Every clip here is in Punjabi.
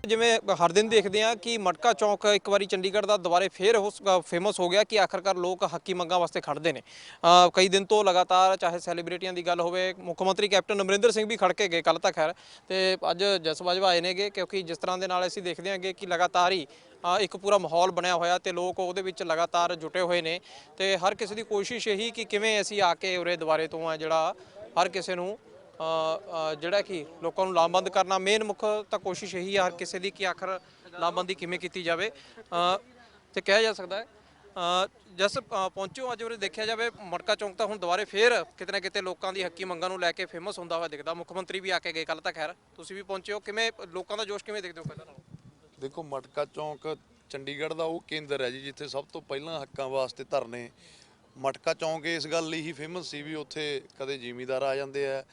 ਜਿਵੇਂ ਹਰ ਦਿਨ ਦੇਖਦੇ ਆ ਕਿ ਮਟਕਾ ਚੌਂਕ ਇੱਕ ਵਾਰੀ ਚੰਡੀਗੜ੍ਹ ਦਾ ਦੁਬਾਰੇ ਫੇਰ ਫੇਮਸ ਹੋ ਗਿਆ ਕਿ ਆਖਰਕਾਰ ਲੋਕ ਹੱਕੀ ਮੰਗਾਂ ਵਾਸਤੇ ਖੜਦੇ ਨੇ। ਕਈ ਦਿਨ ਤੋਂ ਲਗਾਤਾਰ ਚਾਹੇ ਸੈਲੀਬ੍ਰਿਟੀਆਂ ਦੀ ਗੱਲ ਹੋਵੇ, ਮੁੱਖ ਮੰਤਰੀ ਕੈਪਟਨ ਅਮਰਿੰਦਰ ਸਿੰਘ ਵੀ ਖੜ ਕੇ ਗਏ ਕੱਲ ਤੱਕ, ਖੈਰ ਤੇ ਅੱਜ ਜਸ ਬਾਜਵਾ ਆਏ ਨੇਗੇ, ਕਿਉਂਕਿ ਜਿਸ ਤਰ੍ਹਾਂ ਦੇ ਨਾਲ ਅਸੀਂ ਦੇਖਦੇ ਹਾਂਗੇ ਕਿ ਲਗਾਤਾਰ ਹੀ ਇੱਕ ਪੂਰਾ ਮਾਹੌਲ ਬਣਿਆ ਹੋਇਆ ਤੇ ਲੋਕ ਉਹਦੇ ਵਿੱਚ ਲਗਾਤਾਰ ਜੁਟੇ ਹੋਏ ਨੇ ਤੇ ਹਰ ਕਿਸੇ ਦੀ ਕੋਸ਼ਿਸ਼ ਇਹੀ ਕਿ ਕਿਵੇਂ ਅਸੀਂ ਆ ਕੇ ਉਰੇ ਦੁਬਾਰੇ ਤੋਂ ਆ ਜਿਹੜਾ ਹਰ ਕਿਸੇ ਨੂੰ ਜਿਹੜਾ ਕਿ ਲੋਕਾਂ ਨੂੰ ਲਾਮਬੰਦ ਕਰਨਾ। ਮੇਨ ਮੁੱਖ ਤਾਂ ਕੋਸ਼ਿਸ਼ ਇਹੀ ਆ ਹਰ ਕਿਸੇ ਦੀ ਕਿ ਆਖਰ ਲਾਮਬੰਦੀ ਕਿਵੇਂ ਕੀਤੀ ਜਾਵੇ ਤੇ ਕਿਹਾ ਜਾ ਸਕਦਾ ਹੈ। ਜਸ ਪਹੁੰਚੋ ਅੱਜ ਉਰੇ ਦੇਖਿਆ ਜਾਵੇ ਮਟਕਾ ਚੌਂਕ ਤਾਂ ਹੁਣ ਦੁਬਾਰੇ ਫੇਰ ਕਿਤੇ ਨਾ ਕਿਤੇ ਲੋਕਾਂ ਦੀ ਹੱਕੀ ਮੰਗਾਂ ਨੂੰ ਲੈ ਕੇ ਫੇਮਸ ਹੁੰਦਾ ਹੋਇਆ ਦਿਖਦਾ। ਮੁੱਖ ਮੰਤਰੀ ਵੀ ਆ ਕੇ ਗਏ ਕੱਲ ਤੱਕ, ਖੈਰ ਤੁਸੀਂ ਵੀ ਪਹੁੰਚੇ ਹੋ, ਕਿਵੇਂ ਲੋਕਾਂ ਦਾ ਜੋਸ਼ ਕਿਵੇਂ ਦੇਖਦੇ ਹੋ ਪਹਿਲਾਂ ਨਾਲੋਂ? ਦੇਖੋ, ਮਟਕਾ ਚੌਂਕ ਚੰਡੀਗੜ੍ਹ ਦਾ ਉਹ ਕੇਂਦਰ ਹੈ ਜੀ ਜਿੱਥੇ ਸਭ ਤੋਂ ਪਹਿਲਾਂ ਹੱਕਾਂ ਵਾਸਤੇ ਧਰਨੇ। ਮਟਕਾ ਚੌਂਕ ਇਸ ਗੱਲ ਲਈ ਹੀ ਫੇਮਸ ਸੀ ਵੀ ਉੱਥੇ ਕਦੇ ਜ਼ਿਮੀਂਦਾਰ ਆ ਜਾਂਦੇ ਆ,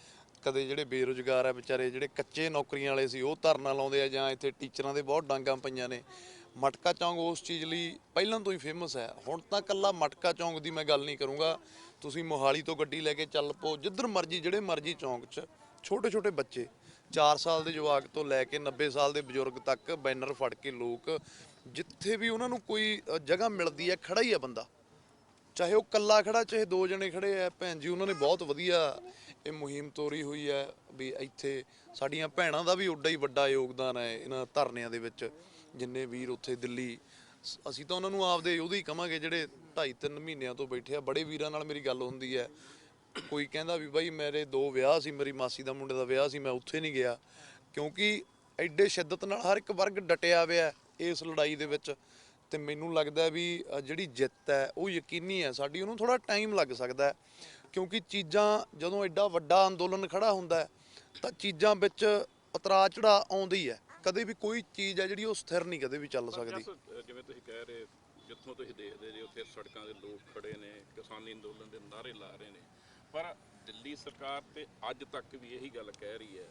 ਕਦੇ ਜਿਹੜੇ ਬੇਰੁਜ਼ਗਾਰ ਆ ਵਿਚਾਰੇ, ਜਿਹੜੇ ਕੱਚੇ ਨੌਕਰੀਆਂ ਵਾਲੇ ਸੀ ਉਹ ਧਰਨਾ ਲਾਉਂਦੇ ਆ, ਜਾਂ ਇੱਥੇ ਟੀਚਰਾਂ ਦੇ ਬਹੁਤ ਡਾਂਗਾਂ ਪਈਆਂ ਨੇ। ਮਟਕਾ ਚੌਂਕ ਉਸ ਚੀਜ਼ ਲਈ ਪਹਿਲਾਂ ਤੋਂ ਹੀ ਫੇਮਸ ਹੈ। ਹੁਣ ਤਾਂ ਇਕੱਲਾ ਮਟਕਾ ਚੌਂਕ ਦੀ ਮੈਂ ਗੱਲ ਨਹੀਂ ਕਰੂੰਗਾ, ਤੁਸੀਂ ਮੋਹਾਲੀ ਤੋਂ ਗੱਡੀ ਲੈ ਕੇ ਚੱਲ ਪਓ, ਜਿੱਧਰ ਮਰਜ਼ੀ ਜਿਹੜੇ ਮਰਜ਼ੀ ਚੌਂਕ 'ਚ ਛੋਟੇ ਛੋਟੇ ਬੱਚੇ 4 ਸਾਲ ਦੇ ਜਵਾਕ ਤੋਂ ਲੈ ਕੇ 90 ਸਾਲ ਦੇ ਬਜ਼ੁਰਗ ਤੱਕ ਬੈਨਰ ਫੜ ਕੇ ਲੋਕ ਜਿੱਥੇ ਵੀ ਉਹਨਾਂ ਨੂੰ ਕੋਈ ਜਗ੍ਹਾ ਮਿਲਦੀ ਹੈ ਖੜਾ ਹੀ ਆ ਬੰਦਾ, ਚਾਹੇ ਉਹ ਕੱਲਾ ਖੜਾ ਚਾਹੇ 2 ਜਣੇ ਖੜੇ ਆ। ਭੈਣ ਜੀ ਉਹਨਾਂ ਨੇ ਬਹੁਤ ਵਧੀਆ ਇਹ ਮੁਹਿੰਮ ਤੋਰੀ ਹੋਈ ਹੈ ਵੀ ਇੱਥੇ ਸਾਡੀਆਂ ਭੈਣਾਂ ਦਾ ਵੀ ਉੱਡਾ ਹੀ ਵੱਡਾ ਯੋਗਦਾਨ ਹੈ ਇਹਨਾਂ ਧਰਨਿਆਂ ਦੇ ਵਿੱਚ। ਜਿੰਨੇ ਵੀਰ ਉੱਥੇ ਦਿੱਲੀ, ਅਸੀਂ ਤਾਂ ਉਹਨਾਂ ਨੂੰ ਆਪਦੇ ਉਹਦੇ ਹੀ ਕਹਾਂਗੇ ਜਿਹੜੇ 2.5-3 ਮਹੀਨਿਆਂ ਤੋਂ ਬੈਠੇ ਆ। ਬੜੇ ਵੀਰਾਂ ਨਾਲ ਮੇਰੀ ਗੱਲ ਹੁੰਦੀ ਹੈ, ਕੋਈ ਕਹਿੰਦਾ ਵੀ ਬਾਈ ਮੇਰੇ 2 ਵਿਆਹ ਸੀ, ਮੇਰੀ ਮਾਸੀ ਦਾ ਮੁੰਡੇ ਦਾ ਵਿਆਹ ਸੀ, ਮੈਂ ਉੱਥੇ ਨਹੀਂ ਗਿਆ, ਕਿਉਂਕਿ ਐਡੇ ਸ਼ਿੱਦਤ ਨਾਲ ਹਰ ਇੱਕ ਵਰਗ ਡਟਿਆ ਹੋਇਆ ਇਸ ਲੜਾਈ ਦੇ ਵਿੱਚ। ਤੇ ਮੈਨੂੰ ਲੱਗਦਾ ਵੀ ਜਿਹੜੀ ਜਿੱਤ ਹੈ ਉਹ ਯਕੀਨੀ ਹੈ ਸਾਡੀ। ਉਹਨੂੰ ਥੋੜਾ ਟਾਈਮ ਲੱਗ ਸਕਦਾ ਹੈ, ਕਿਉਂਕਿ ਚੀਜ਼ਾਂ ਜਦੋਂ ਐਡਾ ਵੱਡਾ ਅੰਦੋਲਨ ਖੜਾ ਹੁੰਦਾ ਹੈ ਤਾਂ ਚੀਜ਼ਾਂ ਵਿੱਚ ਉਤਰਾਅ ਚੜਾਅ ਆਉਂਦੀ ਹੈ। ਕਦੇ ਵੀ ਕੋਈ ਚੀਜ਼ ਹੈ ਜਿਹੜੀ ਉਹ ਸਥਿਰ ਨਹੀਂ ਕਦੇ ਵੀ ਚੱਲ ਸਕਦੀ। ਜਿਵੇਂ ਤੁਸੀਂ ਕਹਿ ਰਹੇ, ਜਿੱਥੋਂ ਤੁਸੀਂ ਦੇਖਦੇ ਜੇ ਉੱਥੇ ਸੜਕਾਂ ਦੇ ਲੋਕ ਖੜੇ ਨੇ, ਕਿਸਾਨੀ ਅੰਦੋਲਨ ਦੇ ਨਾਅਰੇ ਲਾ ਰਹੇ ਨੇ, ਪਰ ਦਿੱਲੀ ਸਰਕਾਰ ਤੇ ਅੱਜ ਤੱਕ ਵੀ ਇਹੀ ਗੱਲ ਕਹਿ ਰਹੀ ਹੈ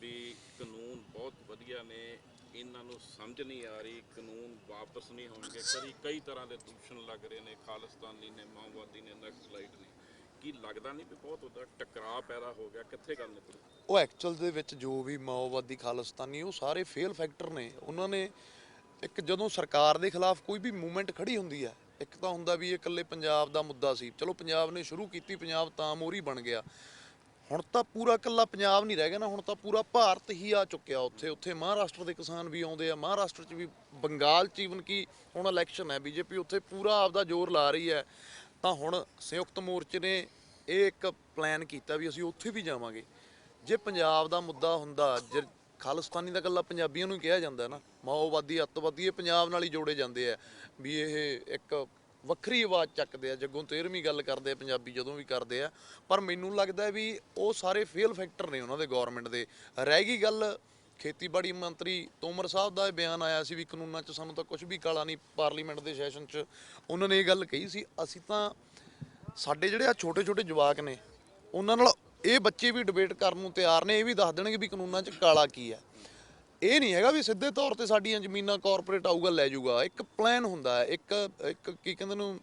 ਵੀ ਕਾਨੂੰਨ ਬਹੁਤ ਵਧੀਆ ਨੇ, ਇਹਨਾਂ ਨੂੰ ਸਮਝ ਨਹੀਂ ਆ ਰਹੀ, ਕਾਨੂੰਨ ਵਾਪਸ ਨਹੀਂ ਹੋਣਗੇ। ਕਈ ਤਰ੍ਹਾਂ ਦੇ ਦੂਸ਼ਣ ਲੱਗ ਰਹੇ ਨੇ, ਖਾਲਿਸਤਾਨੀ ਨੇ, ਮਾਓਵਾਦੀ ਨੇ, ਨਕਸਲਾਈਟ ਨੇ। ਕੀ ਲੱਗਦਾ ਨਹੀਂ ਵੀ ਬਹੁਤ ਵੱਡਾ ਟਕਰਾਅ ਪੈਦਾ ਹੋ ਗਿਆ? ਕਿੱਥੇ ਗੱਲ ਨਿਕਲੀ? ਉਹ ਐਕਚੁਅਲ ਦੇ ਵਿੱਚ ਜੋ ਵੀ ਮਾਓਵਾਦੀ ਖਾਲਿਸਤਾਨੀ ਉਹ ਸਾਰੇ ਫੇਲ ਫੈਕਟਰ ਨੇ। ਉਹਨਾਂ ਨੇ ਇੱਕ ਜਦੋਂ ਸਰਕਾਰ ਦੇ ਖਿਲਾਫ ਕੋਈ ਵੀ ਮੂਵਮੈਂਟ ਖੜੀ ਹੁੰਦੀ ਹੈ, ਇੱਕ ਤਾਂ ਹੁੰਦਾ ਵੀ ਇਹ ਇਕੱਲੇ ਪੰਜਾਬ ਦਾ ਮੁੱਦਾ ਸੀ, ਚਲੋ ਪੰਜਾਬ ਨੇ ਸ਼ੁਰੂ ਕੀਤੀ, ਪੰਜਾਬ ਤਾਂ ਮੋਹਰੀ ਬਣ ਗਿਆ। ਹੁਣ ਤਾਂ ਪੂਰਾ ਇਕੱਲਾ ਪੰਜਾਬ ਨਹੀਂ ਰਹਿ ਗਿਆ ਨਾ, ਹੁਣ ਤਾਂ ਪੂਰਾ ਭਾਰਤ ਹੀ ਆ ਚੁੱਕਿਆ ਉੱਥੇ। ਉੱਥੇ ਮਹਾਰਾਸ਼ਟਰ ਦੇ ਕਿਸਾਨ ਵੀ ਆਉਂਦੇ ਆ, ਮਹਾਰਾਸ਼ਟਰ 'ਚ ਵੀ, ਬੰਗਾਲ 'ਚ ਈਵਨ ਕਿ ਹੁਣ ਇਲੈਕਸ਼ਨ ਹੈ, ਬੀਜੇਪੀ ਉੱਥੇ ਪੂਰਾ ਆਪਦਾ ਜ਼ੋਰ ਲਾ ਰਹੀ ਹੈ। ਤਾਂ ਹੁਣ ਸੰਯੁਕਤ ਮੋਰਚੇ ਨੇ ਇਹ ਇੱਕ ਪਲਾਨ ਕੀਤਾ ਵੀ ਅਸੀਂ ਉੱਥੇ ਵੀ ਜਾਵਾਂਗੇ। ਜੇ ਪੰਜਾਬ ਦਾ ਮੁੱਦਾ ਹੁੰਦਾ, ਜੇ ਖਾਲਿਸਤਾਨੀ ਦਾ ਇਕੱਲਾ ਪੰਜਾਬੀਆਂ ਨੂੰ ਹੀ ਕਿਹਾ ਜਾਂਦਾ ਨਾ, ਮਾਓਵਾਦੀ ਅੱਤਵਾਦੀ ਇਹ ਪੰਜਾਬ ਨਾਲ ਹੀ ਜੋੜੇ ਜਾਂਦੇ ਆ ਵੀ ਇਹ ਇੱਕ ਵੱਖਰੀ ਆਵਾਜ਼ ਚੱਕਦੇ ਆ, ਜੱਗੋਂ 13ਵੀਂ ਗੱਲ ਕਰਦੇ ਆ ਪੰਜਾਬੀ ਜਦੋਂ ਵੀ ਕਰਦੇ ਆ। ਪਰ ਮੈਨੂੰ ਲੱਗਦਾ ਵੀ ਉਹ ਸਾਰੇ ਫੇਲ ਫੈਕਟਰ ਨੇ ਉਹਨਾਂ ਦੇ ਗੌਰਮੈਂਟ ਦੇ। ਰਹਿ ਗਈ ਗੱਲ ਖੇਤੀਬਾੜੀ ਮੰਤਰੀ ਤੋਮਰ ਸਾਹਿਬ ਦਾ ਇਹ ਬਿਆਨ ਆਇਆ ਸੀ ਵੀ ਕਾਨੂੰਨਾਂ 'ਚ ਸਾਨੂੰ ਤਾਂ ਕੁਝ ਵੀ ਕਾਲਾ ਨਹੀਂ। ਪਾਰਲੀਮੈਂਟ ਦੇ ਸੈਸ਼ਨ 'ਚ ਉਹਨਾਂ ਨੇ ਇਹ ਗੱਲ ਕਹੀ ਸੀ, ਅਸੀਂ ਤਾਂ ਸਾਡੇ ਜਿਹੜੇ ਆ ਛੋਟੇ ਛੋਟੇ ਜਵਾਕ ਨੇ ਉਹਨਾਂ ਨਾਲ ਇਹ ਬੱਚੇ ਵੀ ਡਿਬੇਟ ਕਰਨ ਨੂੰ ਤਿਆਰ ਨੇ, ਇਹ ਵੀ ਦੱਸ ਦੇਣਗੇ ਵੀ ਕਾਨੂੰਨਾਂ 'ਚ ਕਾਲਾ ਕੀ ਹੈ। ਇਹ ਨਹੀਂ ਹੈਗਾ ਵੀ ਸਿੱਧੇ ਤੌਰ ਤੇ ਸਾਡੀਆਂ ਜ਼ਮੀਨਾਂ ਕਾਰਪੋਰੇਟ ਆਊਗਾ ਲੈ ਜਾਊਗਾ। ਇੱਕ ਪਲਾਨ ਹੁੰਦਾ ਹੈ, ਇੱਕ ਕੀ ਕਹਿੰਦੇ ਨੂੰ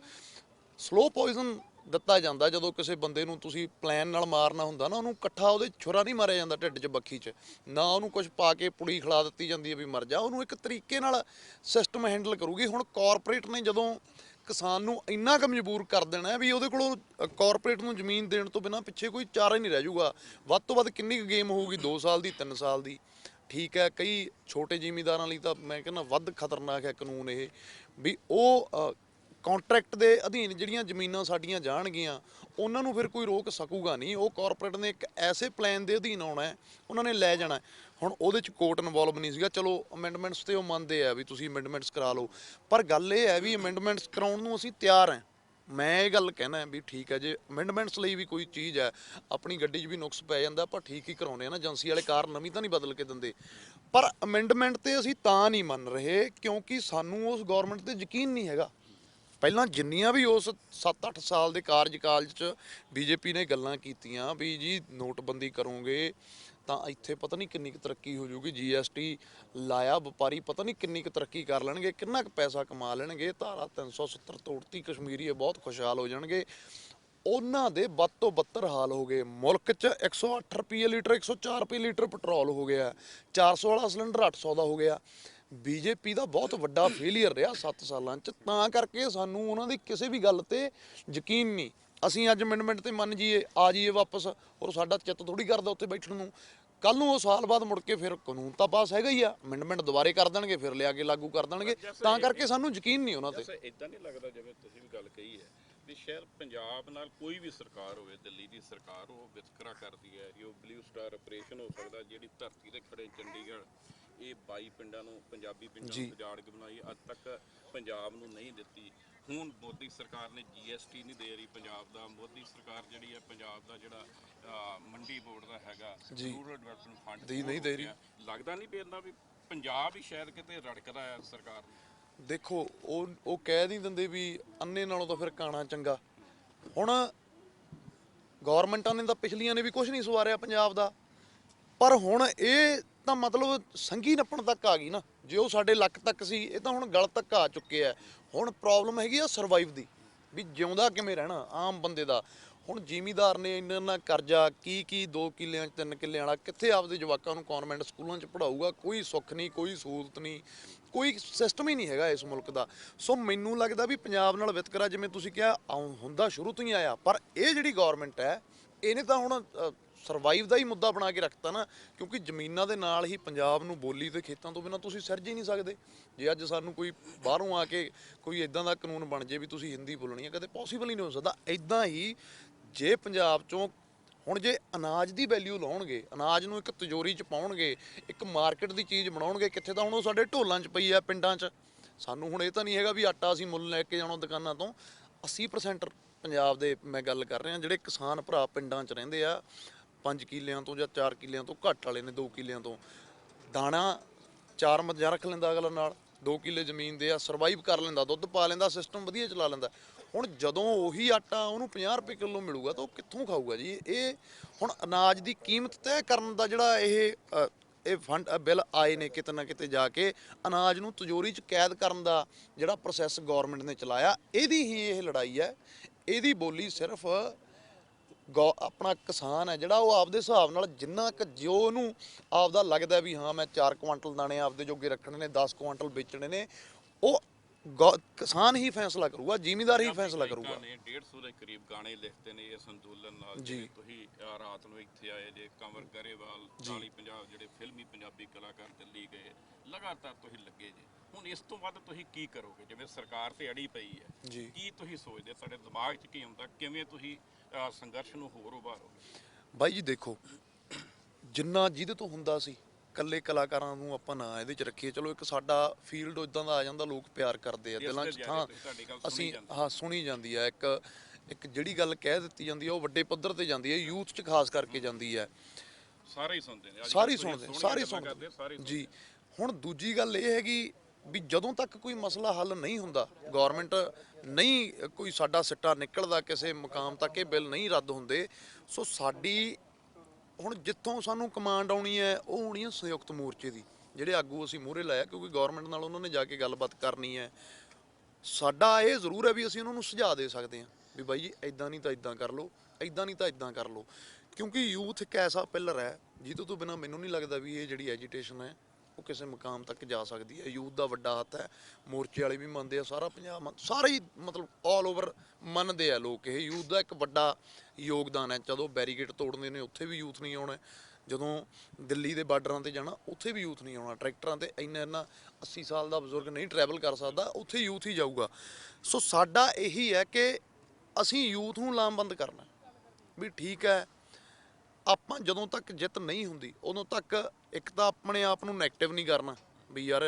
ਸਲੋ ਪੋਇਜ਼ਨ ਦਿੱਤਾ ਜਾਂਦਾ। ਜਦੋਂ ਕਿਸੇ ਬੰਦੇ ਨੂੰ ਤੁਸੀਂ ਪਲਾਨ ਨਾਲ ਮਾਰਨਾ ਹੁੰਦਾ ਨਾ, ਉਹਨੂੰ ਇਕੱਠਾ ਉਹਦੇ ਛੁਰਾ ਨਹੀਂ ਮਾਰਿਆ ਜਾਂਦਾ ਢਿੱਡ 'ਚ ਬੱਖੀ 'ਚ, ਨਾ ਉਹਨੂੰ ਕੁਝ ਪਾ ਕੇ ਪੁੜੀ ਖਿਲਾ ਦਿੱਤੀ ਜਾਂਦੀ ਹੈ ਵੀ ਮਰ ਜਾ। ਉਹਨੂੰ ਇੱਕ ਤਰੀਕੇ ਨਾਲ ਸਿਸਟਮ ਹੈਂਡਲ ਕਰੂਗੀ। ਹੁਣ ਕਾਰਪੋਰੇਟ ਨੇ ਜਦੋਂ ਕਿਸਾਨ ਨੂੰ ਇੰਨਾ ਕੁ ਮਜਬੂਰ ਕਰ ਦੇਣਾ ਵੀ ਉਹਦੇ ਕੋਲੋਂ ਕਾਰਪੋਰੇਟ ਨੂੰ ਜ਼ਮੀਨ ਦੇਣ ਤੋਂ ਬਿਨਾਂ ਪਿੱਛੇ ਕੋਈ ਚਾਰਾ ਹੀ ਨਹੀਂ ਰਹਿ ਜਾਊਗਾ। ਵੱਧ ਤੋਂ ਵੱਧ ਕਿੰਨੀ ਕੁ ਗੇਮ ਹੋਊਗੀ, 2 ਸਾਲ ਦੀ, 3 ਸਾਲ ਦੀ। ਠੀਕ ਹੈ, ਕਈ ਛੋਟੇ ਜ਼ਿਮੀਂਦਾਰਾਂ ਲਈ ਤਾਂ ਮੈਂ ਕਹਿੰਦਾ ਵੱਧ ਖਤਰਨਾਕ ਹੈ ਕਾਨੂੰਨ ਇਹ, ਵੀ ਉਹ ਕੰਟਰੈਕਟ ਦੇ ਅਧੀਨ ਜਿਹੜੀਆਂ ਜ਼ਮੀਨਾਂ ਸਾਡੀਆਂ ਜਾਣਗੀਆਂ ਉਹਨਾਂ ਨੂੰ ਫਿਰ ਕੋਈ ਰੋਕ ਸਕੂਗਾ ਨਹੀਂ। ਉਹ ਕਾਰਪੋਰੇਟ ਨੇ ਇੱਕ ਐਸੇ ਪਲਾਨ ਦੇ ਅਧੀਨ ਆਉਣਾ ਹੈ, ਉਹਨਾਂ ਨੇ ਲੈ ਜਾਣਾ। ਹੁਣ ਉਹਦੇ 'ਚ ਕੋਰਟ ਇਨਵੋਲਵ ਨਹੀਂ ਸੀਗਾ। ਚਲੋ ਅਮੈਂਡਮੈਂਟਸ ਤੇ ਉਹ ਮੰਨਦੇ ਆ ਵੀ ਤੁਸੀਂ ਅਮੈਂਡਮੈਂਟਸ ਕਰਾ ਲਓ, ਪਰ ਗੱਲ ਇਹ ਹੈ ਵੀ ਅਮੈਂਡਮੈਂਟਸ ਕਰਾਉਣ ਨੂੰ ਅਸੀਂ ਤਿਆਰ ਹਾਂ। ਮੈਂ ਇਹ ਗੱਲ ਕਹਿਣਾ ਵੀ ਠੀਕ ਹੈ, ਜੇ ਅਮੈਂਡਮੈਂਟਸ ਲਈ ਵੀ ਕੋਈ ਚੀਜ਼ ਹੈ, ਆਪਣੀ ਗੱਡੀ 'ਚ ਵੀ ਨੁਕਸ ਪੈ ਜਾਂਦਾ, ਆਪਾਂ ਠੀਕ ਹੀ ਕਰਾਉਂਦੇ ਹਾਂ ਨਾ, ਏਜੰਸੀ ਵਾਲੇ ਕਾਰ ਨਵੀਂ ਤਾਂ ਨਹੀਂ ਬਦਲ ਕੇ ਦਿੰਦੇ। ਪਰ ਅਮੈਂਡਮੈਂਟ ਤੇ ਅਸੀਂ ਤਾਂ ਨਹੀਂ ਮੰਨ ਰਹੇ ਕਿਉਂਕਿ ਸਾਨੂੰ ਉਸ ਗੌਰਮੈਂਟ ਤੇ ਯਕੀਨ ਨਹੀਂ ਹੈਗਾ। ਪਹਿਲਾਂ ਜਿੰਨੀਆਂ ਵੀ ਉਸ 7-8 ਸਾਲ ਦੇ ਕਾਰਜਕਾਲ 'ਚ ਬੀਜੇਪੀ ਨੇ ਗੱਲਾਂ ਕੀਤੀਆਂ ਵੀ ਜੀ ਨੋਟਬੰਦੀ ਕਰੋਗੇ ਤਾਂ ਇੱਥੇ ਪਤਾ ਨਹੀਂ ਕਿੰਨੀ ਕੁ ਤਰੱਕੀ ਹੋ ਜਾਊਗੀ, GST ਲਾਇਆ, ਵਪਾਰੀ ਪਤਾ ਨਹੀਂ ਕਿੰਨੀ ਕੁ ਤਰੱਕੀ ਕਰ ਲੈਣਗੇ, ਕਿੰਨਾ ਕੁ ਪੈਸਾ ਕਮਾ ਲੈਣਗੇ, ਧਾਰਾ 370 ਤੋੜਤੀ, ਕਸ਼ਮੀਰੀ ਬਹੁਤ ਖੁਸ਼ਹਾਲ ਹੋ ਜਾਣਗੇ। ਉਹਨਾਂ ਦੇ ਵੱਧ ਤੋਂ ਬੱਤਰ ਹਾਲ ਹੋ ਗਏ। ਮੁਲਕ 'ਚ 108 ਰੁਪਏ ਲੀਟਰ 104 ਰੁਪਏ ਲੀਟਰ ਪੈਟਰੋਲ ਹੋ ਗਿਆ, 400 ਵਾਲਾ ਸਿਲੰਡਰ 800 ਦਾ ਹੋ ਗਿਆ। ਬੀਜੇਪੀ ਦਾ ਬਹੁਤ ਵੱਡਾ ਫੇਲੀਅਰ ਰਿਹਾ 7 ਸਾਲਾਂ 'ਚ, ਤਾਂ ਕਰਕੇ ਸਾਨੂੰ ਉਹਨਾਂ ਦੀ ਕਿਸੇ ਵੀ ਗੱਲ ਤੇ ਯਕੀਨ ਨਹੀਂ। ਅਸੀਂ ਅੱਜ ਮਿੰਟ ਤੇ ਮੰਨ ਜਾਈਏ ਆ ਜਾਈਏ ਵਾਪਸ, ਔਰ ਸਾਡਾ ਚਿੱਤ ਥੋੜੀ ਕਰਦਾ ਉੱਥੇ ਬੈਠਣ ਨੂੰ। ਕੱਲ ਨੂੰ ਉਹ ਸਾਲ ਬਾਅਦ ਮੁੜ ਕੇ ਫਿਰ ਕਾਨੂੰਨ ਤਾਂ ਪਾਸ ਹੈਗਾ ਹੀ ਆ, ਮਿੰਟ ਦੁਬਾਰੇ ਕਰ ਦੇਣਗੇ, ਫਿਰ ਲਿਆ ਕੇ ਲਾਗੂ ਕਰ ਦੇਣਗੇ। ਤਾਂ ਕਰਕੇ ਸਾਨੂੰ ਯਕੀਨ ਨਹੀਂ ਉਹਨਾਂ ਤੇ। ਇਦਾਂ ਨਹੀਂ ਲੱਗਦਾ ਜਿਵੇਂ ਤੁਸੀਂ ਵੀ ਗੱਲ ਕਹੀ ਹੈ ਵੀ ਸ਼ਾਇਦ ਪੰਜਾਬ ਨਾਲ ਕੋਈ ਵੀ ਸਰਕਾਰ ਹੋਵੇ, ਦਿੱਲੀ ਦੀ ਸਰਕਾਰ ਉਹ ਵਿਤਕਰਾ ਕਰਦੀ ਹੈ। ਇਹ ਬਲੂ ਸਟਾਰ ਆਪਰੇਸ਼ਨ ਹੋ ਸਕਦਾ, ਜਿਹੜੀ ਧਰਤੀ ਤੇ ਖੜੇ ਚੰਡੀਗੜ੍ਹ, ਇਹ 22 ਪਿੰਡਾਂ ਨੂੰ, ਪੰਜਾਬੀ ਪਿੰਡਾਂ ਨੂੰ ਉਜਾੜ ਕੇ ਬਣਾਈ, ਅੱਜ ਤੱਕ ਪੰਜਾਬ ਨੂੰ ਨਹੀਂ ਦਿੱਤੀ। ਹੁਣ ਮੋਦੀ ਸਰਕਾਰ ਨੇ GST ਨਹੀਂ ਦੇ ਰਹੀ ਪੰਜਾਬ ਦਾ। ਮੋਦੀ ਸਰਕਾਰ ਜਿਹੜੀ ਹੈ ਪੰਜਾਬ ਦਾ ਜਿਹੜਾ ਮੰਡੀ ਬੋਰਡ ਦਾ ਹੈਗਾ, ਰੂਰਲ ਡਿਵੈਲਪਮੈਂਟ ਫੰਡ ਨਹੀਂ ਦੇ ਰਹੀ। ਲੱਗਦਾ ਨਹੀਂ ਪੈਂਦਾ ਵੀ ਪੰਜਾਬ ਹੀ ਸ਼ਾਇਦ ਕਿਤੇ ਰੜਕਦਾ ਹੈ ਸਰਕਾਰ ਨੂੰ। ਦੇਖੋ ਉਹ ਕਹਿ ਨਹੀਂ ਦਿੰਦੇ ਵੀ ਅੰਨੇ ਨਾਲੋਂ ਤਾਂ ਫਿਰ ਕਾਣਾ ਚੰਗਾ। ਹੁਣ ਗੌਰਮੈਂਟਾਂ ਨੇ ਤਾਂ ਪਿਛਲੀਆਂ ਨੇ ਵੀ ਕੁਝ ਨਹੀਂ ਸਵਾਰਿਆ ਪੰਜਾਬ ਦਾ, ਪਰ ਹੁਣ ਇਹ ਤਾਂ ਮਤਲਬ ਸੰਘੀ ਨੱਪਣ ਤੱਕ ਆ ਗਈ ਨਾ। ਜੇ ਉਹ ਸਾਡੇ ਲੱਕ ਤੱਕ ਸੀ, ਇਹ ਤਾਂ ਹੁਣ ਗਲ ਤੱਕ ਆ ਚੁੱਕੇ ਆ। ਹੁਣ ਪ੍ਰੋਬਲਮ ਹੈਗੀ ਆ ਸਰਵਾਈਵ ਦੀ, ਵੀ ਜਿਉਂਦਾ ਕਿਵੇਂ ਰਹਿਣਾ ਆਮ ਬੰਦੇ ਦਾ। ਹੁਣ ਜ਼ਿਮੀਦਾਰ ਨੇ ਇੰਨਾ ਕਰਜ਼ਾ, ਕੀ 2 ਕਿੱਲਿਆਂ 'ਚ 3 ਕਿੱਲਿਆਂ ਵਾਲਾ ਕਿੱਥੇ ਆਪਦੇ ਜਵਾਕਾਂ ਨੂੰ ਕਨਵੈਂਟ ਸਕੂਲਾਂ 'ਚ ਪੜਾਊਗਾ? ਕੋਈ ਸੁੱਖ ਨਹੀਂ, ਕੋਈ ਸਹੂਲਤ ਨਹੀਂ, ਕੋਈ ਸਿਸਟਮ ਹੀ ਨਹੀਂ ਹੈਗਾ ਇਸ ਮੁਲਕ ਦਾ। ਸੋ ਮੈਨੂੰ ਲੱਗਦਾ ਵੀ ਪੰਜਾਬ ਨਾਲ ਵਿਤਕਰਾ, ਜਿਵੇਂ ਤੁਸੀਂ ਕਿਹਾ, ਹੁੰਦਾ ਸ਼ੁਰੂ ਤੋਂ ਹੀ ਆਇਆ, ਪਰ ਇਹ ਜਿਹੜੀ ਗੌਰਮੈਂਟ ਹੈ ਇਹਨੇ ਤਾਂ ਹੁਣ ਸਰਵਾਈਵ ਦਾ ਹੀ ਮੁੱਦਾ ਬਣਾ ਕੇ ਰੱਖਤਾ ਨਾ। ਕਿਉਂਕਿ ਜ਼ਮੀਨਾਂ ਦੇ ਨਾਲ ਹੀ ਪੰਜਾਬ ਨੂੰ ਬੋਲੀ ਤੇ ਖੇਤਾਂ ਤੋਂ ਬਿਨਾਂ ਤੁਸੀਂ ਸਿਰਜ ਹੀ ਨਹੀਂ ਸਕਦੇ। ਜੇ ਅੱਜ ਸਾਨੂੰ ਕੋਈ ਬਾਹਰੋਂ ਆ ਕੇ ਕੋਈ ਇਦਾਂ ਦਾ ਕਾਨੂੰਨ ਬਣ ਜੇ ਵੀ ਤੁਸੀਂ ਹਿੰਦੀ ਬੋਲਣੀ ਹੈ, ਕਦੇ ਪੋਸੀਬਲ ਹੀ ਨਹੀਂ ਹੋ ਸਕਦਾ। ਇਦਾਂ ਹੀ ਜੇ ਪੰਜਾਬ 'ਚੋਂ ਹੁਣ ਜੇ ਅਨਾਜ ਦੀ ਵੈਲਿਊ ਲਾਉਣਗੇ, ਅਨਾਜ ਨੂੰ ਇੱਕ ਤਿਜੋਰੀ 'ਚ ਪਾਉਣਗੇ, ਇੱਕ ਮਾਰਕੀਟ ਦੀ ਚੀਜ਼ ਬਣਾਉਣਗੇ, ਕਿੱਥੇ ਤਾਂ ਹੁਣ ਉਹ ਸਾਡੇ ਢੋਲਾਂ 'ਚ ਪਈ ਆ ਪਿੰਡਾਂ 'ਚ। ਸਾਨੂੰ ਹੁਣ ਇਹ ਤਾਂ ਨਹੀਂ ਹੈਗਾ ਵੀ ਆਟਾ ਅਸੀਂ ਮੁੱਲ ਲੈ ਕੇ ਜਾਣਾ ਦੁਕਾਨਾਂ ਤੋਂ। 80% ਪੰਜਾਬ ਦੇ ਮੈਂ ਗੱਲ ਕਰ ਰਿਹਾ, ਜਿਹੜੇ ਕਿਸਾਨ ਭਰਾ ਪਿੰਡਾਂ 'ਚ ਰਹਿੰਦੇ ਆ, 5 ਕਿੱਲਿਆਂ ਤੋਂ ਜਾਂ 4 ਕਿੱਲਿਆਂ ਤੋਂ ਘੱਟ ਵਾਲੇ ਨੇ, 2 ਕਿੱਲਿਆਂ ਤੋਂ ਦਾਣਾ 4 ਮੱਝਾਂ ਰੱਖ ਲੈਂਦਾ ਅਗਲਾ, ਨਾਲ 2 ਕਿੱਲੇ ਜ਼ਮੀਨ ਦੇ ਆ, ਸਰਵਾਈਵ ਕਰ ਲੈਂਦਾ, ਦੁੱਧ ਪਾ ਲੈਂਦਾ, ਸਿਸਟਮ ਵਧੀਆ ਚਲਾ ਲੈਂਦਾ। ਹੁਣ ਜਦੋਂ ਉਹੀ ਆਟਾ ਉਹਨੂੰ 50 ਰੁਪਏ ਕਿਲੋ ਮਿਲੂਗਾ ਤਾਂ ਉਹ ਕਿੱਥੋਂ ਖਾਊਗਾ ਜੀ? ਇਹ ਹੁਣ ਅਨਾਜ ਦੀ ਕੀਮਤ ਤੈਅ ਕਰਨ ਦਾ ਜਿਹੜਾ ਇਹ ਫੰਡ ਬਿੱਲ ਆਏ ਨੇ, ਕਿਤੇ ਨਾ ਕਿਤੇ ਜਾ ਕੇ ਅਨਾਜ ਨੂੰ ਤਿਜੋਰੀ 'ਚ ਕੈਦ ਕਰਨ ਦਾ ਜਿਹੜਾ ਪ੍ਰੋਸੈਸ ਗੌਰਮੈਂਟ ਨੇ ਚਲਾਇਆ, ਇਹਦੀ ਹੀ ਇਹ ਲੜਾਈ ਹੈ। ਇਹਦੀ ਬੋਲੀ ਸਿਰਫ ਆਪਣਾ ਕਿਸਾਨ ਹੈ ਜਿਹੜਾ, ਉਹ ਆਪਦੇ ਹਿਸਾਬ ਨਾਲ ਜਿੰਨਾ ਕੁ ਜੋ ਉਹਨੂੰ ਆਪਦਾ ਲੱਗਦਾ ਵੀ ਹਾਂ ਮੈਂ 4 ਕੁਆਂਟਲ ਦਾਣੇ ਆਪਦੇ ਜੋਗੇ ਰੱਖਣੇ ਨੇ, 10 ਕੁਆਂਟਲ ਵੇਚਣੇ ਨੇ, ਉਹ ਕਿਸਾਨ ਹੀ ਫੈਸਲਾ ਕਰੂਗਾ, ਜ਼ਿਮੀਦਾਰ ਹੀ ਫੈਸਲਾ ਕਰੂਗਾ। 150 ਦੇ ਕਰੀਬ ਗਾਣੇ ਲਿਖਦੇ ਨੇ ਇਸ ਅੰਦੋਲਨ ਨਾਲ। ਤੁਸੀਂ ਰਾਤ ਨੂੰ ਇੱਥੇ ਆਏ ਜੇ, ਕੰਵਰ ਗਰੇਵਾਲ, 40 ਪੰਜਾਬ ਜਿਹੜੇ ਫਿਲਮੀ ਪੰਜਾਬੀ ਕਲਾਕਾਰ ਦਿੱਲੀ ਗਏ, ਲਗਾਤਾਰ ਤੁਸੀਂ ਲੱਗੇ ਜੇ। ਹੁਣ ਇਸ ਤੋਂ ਵੱਧ ਤੁਸੀਂ ਕੀ ਕਰੋਗੇ? ਜਿਵੇਂ ਸਰਕਾਰ ਤੇ ਅੜੀ ਪਈ ਹੈ, ਕੀ ਤੁਸੀਂ ਸੋਚਦੇ, ਤੁਹਾਡੇ ਦਿਮਾਗ 'ਚ ਕੀ ਹੁੰਦਾ, ਕਿਵੇਂ ਤੁਸੀਂ ਸੰਘਰਸ਼ ਨੂੰ ਹੋਰ ਉਭਾਰੋਗੇ? ਬਾਈ ਜੀ ਦੇਖੋ, ਜਿੰਨਾ ਜਿਹਦੇ ਤੋਂ ਹੁੰਦਾ ਸੀ, ਕੱਲੇ ਕਲਾਕਾਰਾਂ ਨੂੰ ਆਪਾਂ ਨਾ ਇਹਦੇ 'ਚ ਰੱਖੀਏ। ਚਲੋ ਇੱਕ ਸਾਡਾ ਫੀਲਡ ਇਦਾਂ ਦਾ ਆ ਜਾਂਦਾ, ਲੋਕ ਪਿਆਰ ਕਰਦੇ ਆ ਦਿਲਾਂ 'ਚ, ਥਾਂ ਅਸੀਂ ਸੁਣੀ ਜਾਂਦੀ ਆ। ਇੱਕ ਜਿਹੜੀ ਗੱਲ ਕਹਿ ਦਿੱਤੀ ਜਾਂਦੀ ਆ ਉਹ ਵੱਡੇ ਪੱਧਰ ਤੇ ਜਾਂਦੀ ਹੈ, ਯੂਥ 'ਚ ਖਾਸ ਕਰਕੇ ਜਾਂਦੀ ਹੈ। ਸਾਰੇ ਹੀ ਸੁਣਦੇ ਨੇ, ਸਾਰੇ ਸੁਣਦੇ ਜੀ। ਹੁਣ ਦੂਜੀ ਗੱਲ ਇਹ ਹੈਗੀ ਵੀ ਜਦੋਂ ਤੱਕ ਕੋਈ ਮਸਲਾ ਹੱਲ ਨਹੀਂ ਹੁੰਦਾ, ਗੌਰਮੈਂਟ ਨਹੀਂ ਕੋਈ ਸਾਡਾ ਸਿੱਟਾ ਨਿਕਲਦਾ ਕਿਸੇ ਮੁਕਾਮ ਤੱਕ, ਇਹ ਬਿੱਲ ਨਹੀਂ ਰੱਦ ਹੁੰਦੇ। ਸੋ ਸਾਡੀ ਹੁਣ ਜਿੱਥੋਂ ਸਾਨੂੰ ਕਮਾਂਡ ਆਉਣੀ ਹੈ ਉਹ ਹੋਣੀ ਹੈ ਸੰਯੁਕਤ ਮੋਰਚੇ ਦੀ, ਜਿਹੜੇ ਆਗੂ ਅਸੀਂ ਮੂਹਰੇ ਲਾਇਆ, ਕਿਉਂਕਿ ਗੌਰਮੈਂਟ ਨਾਲ ਉਹਨਾਂ ਨੇ ਜਾ ਕੇ ਗੱਲਬਾਤ ਕਰਨੀ ਹੈ। ਸਾਡਾ ਇਹ ਜ਼ਰੂਰ ਹੈ ਵੀ ਅਸੀਂ ਉਹਨਾਂ ਨੂੰ ਸੁਝਾਅ ਦੇ ਸਕਦੇ ਹਾਂ ਵੀ ਬਾਈ ਜੀ ਇੱਦਾਂ ਨਹੀਂ ਤਾਂ ਇੱਦਾਂ ਕਰ ਲਓ, ਇੱਦਾਂ ਨਹੀਂ ਤਾਂ ਇੱਦਾਂ ਕਰ ਲਓ। ਕਿਉਂਕਿ ਯੂਥ ਇੱਕ ਐਸਾ ਪਿਲਰ ਹੈ ਜਿਹਦੇ ਤੋਂ ਬਿਨਾਂ ਮੈਨੂੰ ਨਹੀਂ ਲੱਗਦਾ ਵੀ ਇਹ ਜਿਹੜੀ ਐਜੀਟੇਸ਼ਨ ਹੈ ਉਹ ਕਿਸੇ ਮੁਕਾਮ ਤੱਕ ਜਾ ਸਕਦੀ ਹੈ। ਯੂਥ ਦਾ ਵੱਡਾ ਹੱਥ ਹੈ, ਮੋਰਚੇ ਵਾਲੇ ਵੀ ਮੰਨਦੇ ਆ, ਸਾਰਾ ਪੰਜਾਬ ਸਾਰੇ ਹੀ ਮਤਲਬ ਆਲ ਓਵਰ ਮੰਨਦੇ ਆ ਲੋਕ, ਇਹ ਯੂਥ ਦਾ ਇੱਕ ਵੱਡਾ ਯੋਗਦਾਨ ਹੈ। ਜਦੋਂ ਬੈਰੀਕੇਡ ਤੋੜਨੇ ਨੇ ਉੱਥੇ ਵੀ ਯੂਥ ਨਹੀਂ ਆਉਣਾ, ਜਦੋਂ ਦਿੱਲੀ ਦੇ ਬਾਰਡਰਾਂ ਤੇ ਜਾਣਾ ਉੱਥੇ ਵੀ ਯੂਥ ਨਹੀਂ ਆਉਣਾ, ਟਰੈਕਟਰਾਂ ਤੇ ਇੰਨਾ 80 ਸਾਲ ਦਾ ਬਜ਼ੁਰਗ ਨਹੀਂ ਟਰੈਵਲ ਕਰ ਸਕਦਾ, ਉੱਥੇ ਯੂਥ ਹੀ ਜਾਊਗਾ। ਸੋ ਸਾਡਾ ਇਹੀ ਹੈ ਕਿ ਅਸੀਂ ਯੂਥ ਨੂੰ ਲਾਮਬੰਦ ਕਰਨਾ ਵੀ ਠੀਕ ਹੈ, ਆਪਾਂ ਜਦੋਂ ਤੱਕ ਜਿੱਤ ਨਹੀਂ ਹੁੰਦੀ ਉਦੋਂ ਤੱਕ ਇੱਕ ਤਾਂ ਆਪਣੇ ਆਪ ਨੂੰ ਨੈਗੇਟਿਵ ਨਹੀਂ ਕਰਨਾ ਵੀ ਯਾਰ,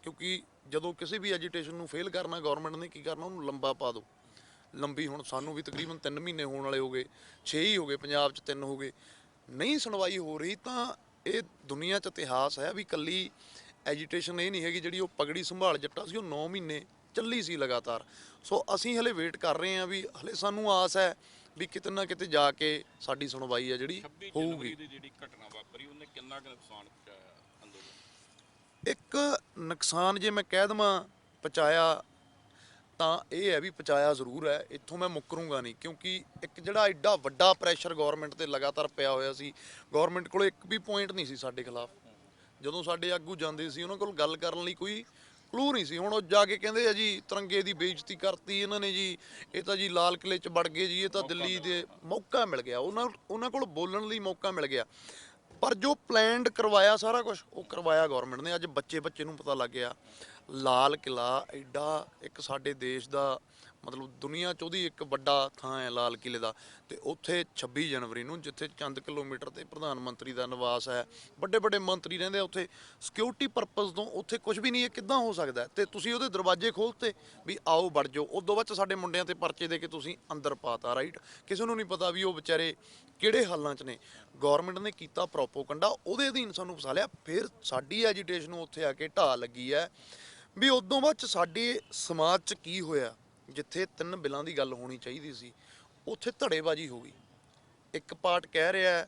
ਕਿਉਂਕਿ ਜਦੋਂ ਕਿਸੇ ਵੀ ਐਜੀਟੇਸ਼ਨ ਨੂੰ ਫੇਲ ਕਰਨਾ ਗੌਰਮੈਂਟ ਨੇ ਕੀ ਕਰਨਾ, ਉਹਨੂੰ ਲੰਬਾ ਪਾ ਦਿਓ। ਲੰਬੀ ਹੁਣ ਸਾਨੂੰ ਵੀ ਤਕਰੀਬਨ 3 ਮਹੀਨੇ ਹੋਣ ਵਾਲੇ ਹੋ ਗਏ, 6 ਹੀ ਹੋ ਗਏ, ਪੰਜਾਬ 'ਚ 3 ਹੋ ਗਏ, ਨਹੀਂ ਸੁਣਵਾਈ ਹੋ ਰਹੀ। ਤਾਂ ਇਹ ਦੁਨੀਆ 'ਚ ਇਤਿਹਾਸ ਹੈ ਵੀ ਇਕੱਲੀ ਐਜੀਟੇਸ਼ਨ ਇਹ ਨਹੀਂ ਹੈਗੀ ਜਿਹੜੀ ਉਹ ਪਗੜੀ ਸੰਭਾਲ ਜੱਟਾ ਸੀ, ਉਹ 9 ਮਹੀਨੇ ਚੱਲੀ ਸੀ ਲਗਾਤਾਰ। ਸੋ ਅਸੀਂ ਹਲੇ ਵੇਟ ਕਰ ਰਹੇ ਹਾਂ ਵੀ ਹਲੇ ਸਾਨੂੰ ਆਸ ਹੈ ਵੀ ਕਿਤੇ ਨਾ ਕਿਤੇ ਜਾ ਕੇ ਸਾਡੀ ਸੁਣਵਾਈ ਹੈ ਜਿਹੜੀ ਹੋਊਗੀ। ਜਿਹੜੀ ਘਟਨਾ ਵਾਪਰੀ ਉਹਨੇ ਕਿੰਨਾ ਕੁ ਨੁਕਸਾਨ ਪਹੁੰਚਾਇਆ ਅੰਦੋਲਨ? ਇੱਕ ਨੁਕਸਾਨ ਜੇ ਮੈਂ ਕਹਿ ਦੇਵਾਂ ਪਹੁੰਚਾਇਆ ਤਾਂ ਇਹ ਹੈ ਵੀ ਪਹੁੰਚਾਇਆ ਜ਼ਰੂਰ ਹੈ, ਇੱਥੋਂ ਮੈਂ ਮੁੱਕਰੂੰਗਾ ਨਹੀਂ, ਕਿਉਂਕਿ ਇੱਕ ਜਿਹੜਾ ਐਡਾ ਵੱਡਾ ਪ੍ਰੈਸ਼ਰ ਗਵਰਨਮੈਂਟ ਤੇ ਲਗਾਤਾਰ ਪਿਆ ਹੋਇਆ ਸੀ, ਗਵਰਨਮੈਂਟ ਕੋਲ ਇੱਕ ਵੀ ਪੁਆਇੰਟ ਨਹੀਂ ਸੀ ਸਾਡੇ ਖਿਲਾਫ। ਜਦੋਂ ਸਾਡੇ ਆਗੂ ਜਾਂਦੇ ਸੀ ਉਹਨਾਂ ਕੋਲ ਗੱਲ ਕਰਨ ਲਈ ਕੋਈ ਕਲੂ ਨਹੀਂ ਸੀ। ਹੁਣ ਉਹ ਜਾ ਕੇ ਕਹਿੰਦੇ ਆ ਜੀ ਤਿਰੰਗੇ ਦੀ ਬੇਇੱਜ਼ਤੀ ਕਰਤੀ ਇਹਨਾਂ ਨੇ ਜੀ, ਇਹ ਤਾਂ ਜੀ ਲਾਲ ਕਿਲੇ 'ਚ ਵੜ ਗਏ ਜੀ, ਇਹ ਤਾਂ ਦਿੱਲੀ ਦੇ ਮੌਕਾ ਮਿਲ ਗਿਆ, ਉਹਨਾਂ ਕੋਲ ਬੋਲਣ ਲਈ ਮੌਕਾ ਮਿਲ ਗਿਆ। ਪਰ ਜੋ ਪਲੈਨਡ ਕਰਵਾਇਆ ਸਾਰਾ ਕੁਝ ਉਹ ਕਰਵਾਇਆ ਗਵਰਨਮੈਂਟ ਨੇ। ਅੱਜ ਬੱਚੇ ਨੂੰ ਪਤਾ ਲੱਗ ਗਿਆ ਲਾਲ ਕਿਲਾ ਐਡਾ ਇੱਕ ਸਾਡੇ ਦੇਸ਼ ਦਾ ਮਤਲਬ ਦੁਨੀਆ 'ਚ ਉਹਦੀ ਇੱਕ ਵੱਡਾ ਥਾਂ ਹੈ ਲਾਲ ਕਿਲੇ ਦਾ, ਤੇ ਉੱਥੇ 26 ਜਨਵਰੀ ਨੂੰ ਜਿੱਥੇ ਚੰਦ ਕਿਲੋਮੀਟਰ ਤੇ ਪ੍ਰਧਾਨ ਮੰਤਰੀ ਦਾ ਨਿਵਾਸ ਹੈ, ਵੱਡੇ ਵੱਡੇ ਮੰਤਰੀ ਰਹਿੰਦੇ ਆ ਉੱਥੇ, ਸਿਕਿਉਰਿਟੀ ਪਰਪਸ ਤੋਂ ਉੱਥੇ ਕੁਝ ਵੀ ਨਹੀਂ, ਇਹ ਕਿੱਦਾਂ ਹੋ ਸਕਦਾ? ਤੇ ਤੁਸੀਂ ਉਹਦੇ ਦਰਵਾਜ਼ੇ ਖੋਲ੍ਹਤੇ ਵੀ ਆਓ ਵੜ ਜਾਓ, ਉਦੋਂ ਬਾਅਦ ਸਾਡੇ ਮੁੰਡਿਆਂ ਤੇ ਪਰਚੇ ਦੇ ਕੇ ਤੁਸੀਂ ਅੰਦਰ ਪਾਤਾ, ਰਾਈਟ? ਕਿਸੇ ਨੂੰ ਨਹੀਂ ਪਤਾ ਵੀ ਉਹ ਵਿਚਾਰੇ ਕਿਹੜੇ ਹਾਲਾਂ 'ਚ ਨੇ। ਗਵਰਨਮੈਂਟ ਨੇ ਕੀਤਾ ਪ੍ਰੋਪੋਗੰਡਾ, ਉਹਦੇ ਅਧੀਨ ਸਾਨੂੰ ਫਸਾ ਲਿਆ। ਫਿਰ ਸਾਡੀ ਐਜੀਟੇਸ਼ਨ ਨੂੰ ਉੱਥੇ ਆ ਕੇ ਢਾਹ ਲੱਗੀ ਹੈ ਵੀ ਉਦੋਂ ਬਾਅਦ 'ਚ ਸਾਡੇ ਸਮਾਜ 'ਚ ਕੀ ਹੋਇਆ, ਜਿੱਥੇ 3 ਬਿੱਲਾਂ ਦੀ ਗੱਲ ਹੋਣੀ ਚਾਹੀਦੀ ਸੀ ਉੱਥੇ ਧੜੇਬਾਜ਼ੀ ਹੋ ਗਈ। ਇੱਕ ਪਾਰਟ ਕਹਿ ਰਿਹਾ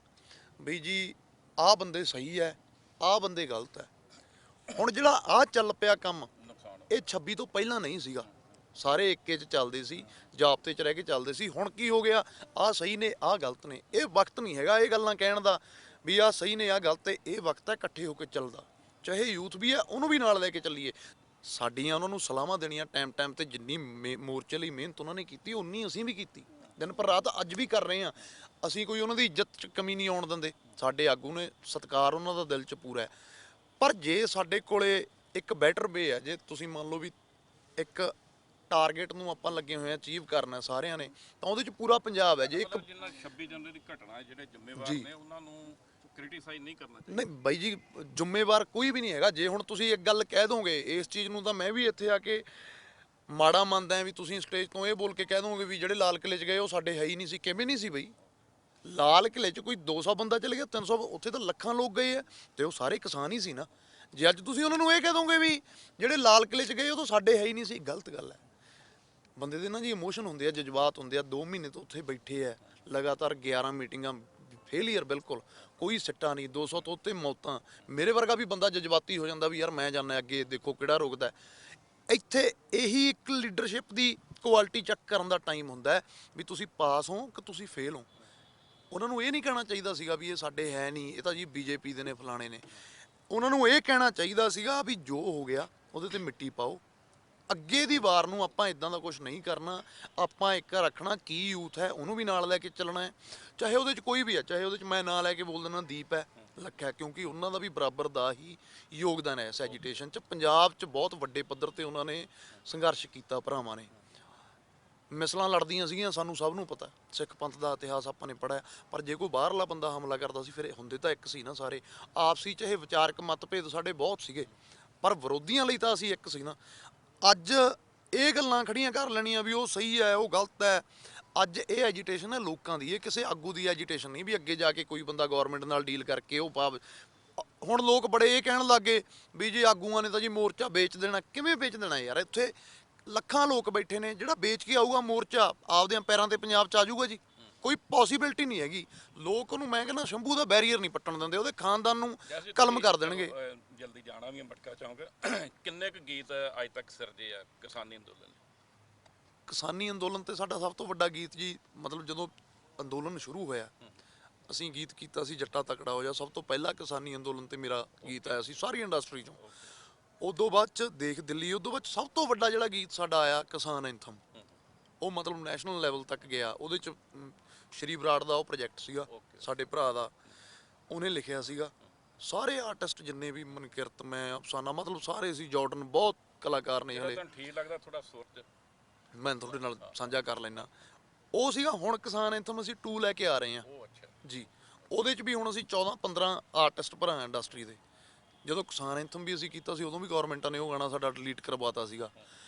ਵੀ ਜੀ ਆਹ ਬੰਦੇ ਸਹੀ ਹੈ, ਆਹ ਬੰਦੇ ਗਲਤ ਹੈ। ਹੁਣ ਜਿਹੜਾ ਆਹ ਚੱਲ ਪਿਆ ਕੰਮ, ਇਹ 26 ਤੋਂ ਪਹਿਲਾਂ ਨਹੀਂ ਸੀਗਾ, ਸਾਰੇ ਏਕੇ 'ਚ ਚੱਲਦੇ ਸੀ, ਜਾਬਤੇ 'ਚ ਰਹਿ ਕੇ ਚੱਲਦੇ ਸੀ। ਹੁਣ ਕੀ ਹੋ ਗਿਆ, ਆਹ ਸਹੀ ਨੇ ਆਹ ਗਲਤ ਨੇ। ਇਹ ਵਕਤ ਨਹੀਂ ਹੈਗਾ ਇਹ ਗੱਲਾਂ ਕਹਿਣ ਦਾ ਵੀ ਆਹ ਸਹੀ ਨੇ ਆਹ ਗਲਤ ਹੈ। ਇਹ ਵਕਤ ਹੈ ਇਕੱਠੇ ਹੋ ਕੇ ਚੱਲਦਾ, ਚਾਹੇ ਯੂਥ ਵੀ ਹੈ ਉਹਨੂੰ ਵੀ ਨਾਲ ਲੈ ਕੇ ਚੱਲੀਏ। ਸਾਡੀਆਂ ਉਹਨਾਂ ਨੂੰ ਸਲਾਹਾਂ ਦੇਣੀਆਂ ਟਾਈਮ ਤੇ, ਜਿੰਨੀ ਮੋਰਚੇ ਲਈ ਮਿਹਨਤ ਉਹਨਾਂ ਨੇ ਕੀਤੀ ਉਨੀ ਅਸੀਂ ਵੀ ਕੀਤੀ, ਦਿਨ ਪਰ ਰਾਤ ਅੱਜ ਵੀ ਕਰ ਰਹੇ ਹਾਂ। ਅਸੀਂ ਕੋਈ ਉਹਨਾਂ ਦੀ ਇੱਜ਼ਤ 'ਚ ਕਮੀ ਨਹੀਂ ਆਉਣ ਦਿੰਦੇ, ਸਾਡੇ ਆਗੂ ਨੇ, ਸਤਿਕਾਰ ਉਹਨਾਂ ਦਾ ਦਿਲ 'ਚ ਪੂਰਾ ਹੈ। ਪਰ ਜੇ ਸਾਡੇ ਕੋਲੇ ਇੱਕ ਬੈਟਰ ਵੇ ਹੈ, ਜੇ ਤੁਸੀਂ ਮੰਨ ਲਓ ਵੀ ਇੱਕ ਟਾਰਗੇਟ ਨੂੰ ਆਪਾਂ ਲੱਗੇ ਹੋਏ ਆ ਅਚੀਵ ਕਰਨਾ ਸਾਰਿਆਂ ਨੇ, ਤਾਂ ਉਹਦੇ 'ਚ ਪੂਰਾ ਪੰਜਾਬ ਹੈ। ਜੇ ਇੱਕ ਜਿੰਨਾ 26 ਜਨਵਰੀ ਦੀ ਘਟਨਾ ਜਿਹੜੇ ਜ਼ਿੰਮੇਵਾਰ ਨੇ ਉਹਨਾਂ ਨੂੰ ਕ੍ਰਿਟੀਸਾਈਜ਼ ਨਹੀਂ ਕਰਨਾ ਚਾਹੀਦਾ। ਨਹੀਂ ਬਾਈ ਜੀ, ਜ਼ਿੰਮੇਵਾਰ ਕੋਈ ਵੀ ਨਹੀਂ ਹੈਗਾ। ਜੇ ਹੁਣ ਤੁਸੀਂ ਇੱਕ ਗੱਲ ਕਹਿ ਦੋਗੇ ਇਸ ਚੀਜ਼ ਨੂੰ, ਤਾਂ ਮੈਂ ਵੀ ਇੱਥੇ ਆ ਕੇ ਮਾੜਾ ਮੰਨਦਾ ਵੀ ਤੁਸੀਂ ਸਟੇਜ ਤੋਂ ਇਹ ਬੋਲ ਕੇ ਕਹਿ ਦੋਗੇ ਵੀ ਜਿਹੜੇ ਲਾਲ ਕਿਲੇ 'ਚ ਗਏ ਉਹ ਸਾਡੇ ਹੈ ਹੀ ਨਹੀਂ ਸੀ। ਕਿਵੇਂ ਨਹੀਂ ਸੀ ਬਈ? ਲਾਲ ਕਿਲੇ 'ਚ ਕੋਈ 200 ਬੰਦਾ ਚਲੇ ਗਿਆ, 300, ਉੱਥੇ ਤਾਂ ਲੱਖਾਂ ਲੋਕ ਗਏ ਆ, ਤੇ ਉਹ ਸਾਰੇ ਕਿਸਾਨ ਹੀ ਸੀ ਨਾ। ਜੇ ਅੱਜ ਤੁਸੀਂ ਉਹਨਾਂ ਨੂੰ ਇਹ ਕਹਿ ਦੋਗੇ ਵੀ ਜਿਹੜੇ ਲਾਲ ਕਿਲੇ 'ਚ ਗਏ ਉਹ ਤਾਂ ਸਾਡੇ ਹੈ ਹੀ ਨਹੀਂ ਸੀ, ਗਲਤ ਗੱਲ ਹੈ। ਬੰਦੇ ਦੇ ਨਾ ਜੀ ਇਮੋਸ਼ਨ ਹੁੰਦੇ ਆ, ਜਜ਼ਬਾਤ ਹੁੰਦੇ ਆ। 2 ਮਹੀਨੇ ਤੋਂ ਉੱਥੇ ਬੈਠੇ ਆ, ਲਗਾਤਾਰ 11 ਮੀਟਿੰਗਾਂ, ਫੇਲੀਅਰ ਬਿਲਕੁਲ, ਕੋਈ ਸਿੱਟਾ ਨਹੀਂ, 200 ਤੋਂ ਉੱਤੇ ਮੌਤਾਂ। ਮੇਰੇ ਵਰਗਾ ਵੀ ਬੰਦਾ ਜਜ਼ਬਾਤੀ ਹੋ ਜਾਂਦਾ ਵੀ ਯਾਰ ਮੈਂ ਜਾਣਾ ਅੱਗੇ, ਦੇਖੋ ਕਿਹੜਾ ਰੁਕਦਾ। ਇੱਥੇ ਇਹੀ ਇੱਕ ਲੀਡਰਸ਼ਿਪ ਦੀ ਕੁਆਲਿਟੀ ਚੈੱਕ ਕਰਨ ਦਾ ਟਾਈਮ ਹੁੰਦਾ ਹੈ ਵੀ ਤੁਸੀਂ ਪਾਸ ਹੋ ਕਿ ਤੁਸੀਂ ਫੇਲ ਹੋ। ਉਹਨਾਂ ਨੂੰ ਇਹ ਨਹੀਂ ਕਹਿਣਾ ਚਾਹੀਦਾ ਸੀਗਾ ਵੀ ਇਹ ਸਾਡੇ ਹੈ ਨਹੀਂ, ਇਹ ਤਾਂ ਜੀ ਬੀਜੇਪੀ ਦੇ ਨੇ, ਫਲਾਣੇ ਨੇ। ਉਹਨਾਂ ਨੂੰ ਇਹ ਕਹਿਣਾ ਚਾਹੀਦਾ ਸੀਗਾ ਵੀ ਜੋ ਹੋ ਗਿਆ ਉਹਦੇ ਤੇ ਮਿੱਟੀ ਪਾਓ, ਅੱਗੇ ਦੀ ਵਾਰ ਨੂੰ ਆਪਾਂ ਇਦਾਂ ਦਾ ਕੁਝ ਨਹੀਂ ਕਰਨਾ। ਆਪਾਂ ਇੱਕ ਰੱਖਣਾ ਕੀ ਯੂਥ ਹੈ ਉਹਨੂੰ ਵੀ ਨਾਲ ਲੈ ਕੇ ਚੱਲਣਾ ਹੈ, ਚਾਹੇ ਉਹਦੇ 'ਚ ਕੋਈ ਵੀ ਹੈ, ਚਾਹੇ ਉਹਦੇ 'ਚ ਮੈਂ ਨਾਂ ਲੈ ਕੇ ਬੋਲ ਦਿੰਦਾ ਦੀਪ ਹੈ, ਲੱਖ ਹੈ, ਕਿਉਂਕਿ ਉਹਨਾਂ ਦਾ ਵੀ ਬਰਾਬਰ ਦਾ ਹੀ ਯੋਗਦਾਨ ਹੈ ਇਸ ਐਜੀਟੇਸ਼ਨ 'ਚ। ਪੰਜਾਬ 'ਚ ਬਹੁਤ ਵੱਡੇ ਪੱਧਰ ਤੇ ਉਹਨਾਂ ਨੇ ਸੰਘਰਸ਼ ਕੀਤਾ, ਭਰਾਵਾਂ ਨੇ ਮਿਸਲਾਂ ਲੜਦੀਆਂ ਸੀਗੀਆਂ, ਸਾਨੂੰ ਸਭ ਨੂੰ ਪਤਾ। ਸਿੱਖ ਪੰਥ ਦਾ ਇਤਿਹਾਸ ਆਪਾਂ ਨੇ ਪੜ੍ਹਿਆ। ਪਰ ਜੇ ਕੋਈ ਬਾਹਰਲਾ ਬੰਦਾ ਹਮਲਾ ਕਰਦਾ ਸੀ, ਫਿਰ ਇਹ ਹੁੰਦੇ ਤਾਂ ਇੱਕ ਸੀ ਨਾ ਸਾਰੇ। ਆਪਸੀ ਚਾਹੇ ਵਿਚਾਰਕ ਮਤਭੇਦ ਸਾਡੇ ਬਹੁਤ ਸੀਗੇ, ਪਰ ਵਿਰੋਧੀਆਂ ਲਈ ਤਾਂ ਅਸੀਂ ਇੱਕ ਸੀ ਨਾ। ਅੱਜ ਇਹ ਗੱਲਾਂ ਖੜੀਆਂ ਕਰ ਲੈਣੀਆਂ ਵੀ ਉਹ ਸਹੀ ਹੈ ਉਹ ਗਲਤ ਹੈ। ਅੱਜ ਇਹ ਐਜੀਟੇਸ਼ਨ ਹੈ ਲੋਕਾਂ ਦੀ, ਇਹ ਕਿਸੇ ਆਗੂ ਦੀ ਐਜੀਟੇਸ਼ਨ ਨਹੀਂ ਵੀ ਅੱਗੇ ਜਾ ਕੇ ਕੋਈ ਬੰਦਾ ਗਵਰਨਮੈਂਟ ਨਾਲ ਡੀਲ ਕਰਕੇ ਉਹ ਪਾ। ਹੁਣ ਲੋਕ ਬੜੇ ਇਹ ਕਹਿਣ ਲੱਗੇ ਵੀ ਜੇ ਆਗੂਆਂ ਨੇ ਤਾਂ ਜੀ ਮੋਰਚਾ ਵੇਚ ਦੇਣਾ। ਕਿਵੇਂ ਵੇਚ ਦੇਣਾ ਯਾਰ? ਇੱਥੇ ਲੱਖਾਂ ਲੋਕ ਬੈਠੇ ਨੇ, ਜਿਹੜਾ ਵੇਚ ਕੇ ਆਊਗਾ ਮੋਰਚਾ ਆਪਦੇ ਪੈਰਾਂ ਤੇ ਪੰਜਾਬ 'ਚ ਆ ਜਾਊਗਾ ਜੀ? ਕੋਈ ਪੋਸੀਬਿਲਿਟੀ ਨਹੀਂ ਹੈਗੀ। ਲੋਕ ਉਹਨੂੰ, ਮੈਂ ਕਹਿੰਦਾ ਸ਼ੰਭੂ ਦਾ ਬੈਰੀਅਰ ਨਹੀਂ ਪੱਟਣ ਦਿੰਦੇ, ਉਹਦੇ ਖਾਨਦਾਨ ਨੂੰ ਕਲਮ ਕਰ ਦੇਣਗੇ। ਜਲਦੀ ਜਾਣਾ ਵੀ ਮਟਕਾ ਚੌਂਕ, ਕਿੰਨੇ ਕੁ ਗੀਤ ਅੱਜ ਤੱਕ ਸਿਰਜੇ ਆ ਕਿਸਾਨੀ ਅੰਦੋਲਨ? ਕਿਸਾਨੀ ਅੰਦੋਲਨ ਤੇ ਸਾਡਾ ਸਭ ਤੋਂ ਵੱਡਾ ਗੀਤ ਜੀ, ਮਤਲਬ ਜਦੋਂ ਅੰਦੋਲਨ ਸ਼ੁਰੂ ਹੋਇਆ ਅਸੀਂ ਗੀਤ ਕੀਤਾ ਸੀ ਜੱਟਾ ਤਕੜਾ ਹੋ ਜਾ। ਸਭ ਤੋਂ ਪਹਿਲਾਂ ਕਿਸਾਨੀ ਅੰਦੋਲਨ ਤੇ ਮੇਰਾ ਗੀਤ ਆਇਆ ਸੀ ਸਾਰੀ ਇੰਡਸਟਰੀ 'ਚੋਂ। ਉਦੋਂ ਬਾਅਦ 'ਚ ਦੇਖ ਦਿੱਲੀ, ਉਦੋਂ ਬਾਅਦ ਸਭ ਤੋਂ ਵੱਡਾ ਜਿਹੜਾ ਗੀਤ ਸਾਡਾ ਆਇਆ ਕਿਸਾਨ ਐਂਥਮ, ਉਹ ਮਤਲਬ ਨੈਸ਼ਨਲ ਲੈਵਲ ਤੱਕ ਗਿਆ। ਉਹਦੇ 'ਚ ਸ਼੍ਰੀ ਬਰਾੜ ਦਾ ਉਹ ਪ੍ਰੋਜੈਕਟ ਸੀਗਾ, ਸਾਡੇ ਭਰਾ ਦਾ, ਉਹਨੇ ਲਿਖਿਆ ਸੀਗਾ। ਸਾਰੇ ਆਰਟਿਸਟ ਜਿੰਨੇ ਵੀ, ਮਨਕਿਰਤ, ਮੈਂ, ਅਫਸਾਨਾ, ਮਤਲਬ ਸਾਰੇ ਸੀ, ਜਾਰਡਨ, ਬਹੁਤ ਕਲਾਕਾਰ ਨੇ ਹਲੇ। ਤੁਹਾਨੂੰ ਠੀਕ ਲੱਗਦਾ ਥੋੜਾ ਸੁਰ 'ਚ? ਮੈਂ ਤੁਹਾਡੇ ਨਾਲ ਸਾਂਝਾ ਕਰ ਲੈਣਾ। ਉਹ ਸੀਗਾ। ਹੁਣ ਕਿਸਾਨ ਐਂਥਮ ਅਸੀਂ 2 ਲੈ ਕੇ ਆ ਰਹੇ ਹਾਂ ਜੀ। ਉਹਦੇ 'ਚ ਵੀ ਹੁਣ ਅਸੀਂ 14-15 ਆਰਟਿਸਟ ਭਰਾ ਇੰਡਸਟਰੀ ਦੇ। ਜਦੋਂ ਕਿਸਾਨ ਐਂਥਮ ਵੀ ਅਸੀਂ ਕੀਤਾ ਸੀ ਉਦੋਂ ਵੀ ਗਵਰਨਮੈਂਟਾਂ ਨੇ ਉਹ ਗਾਣਾ ਸਾਡਾ ਡਿਲੀਟ ਕਰਵਾਤਾ ਸੀਗਾ।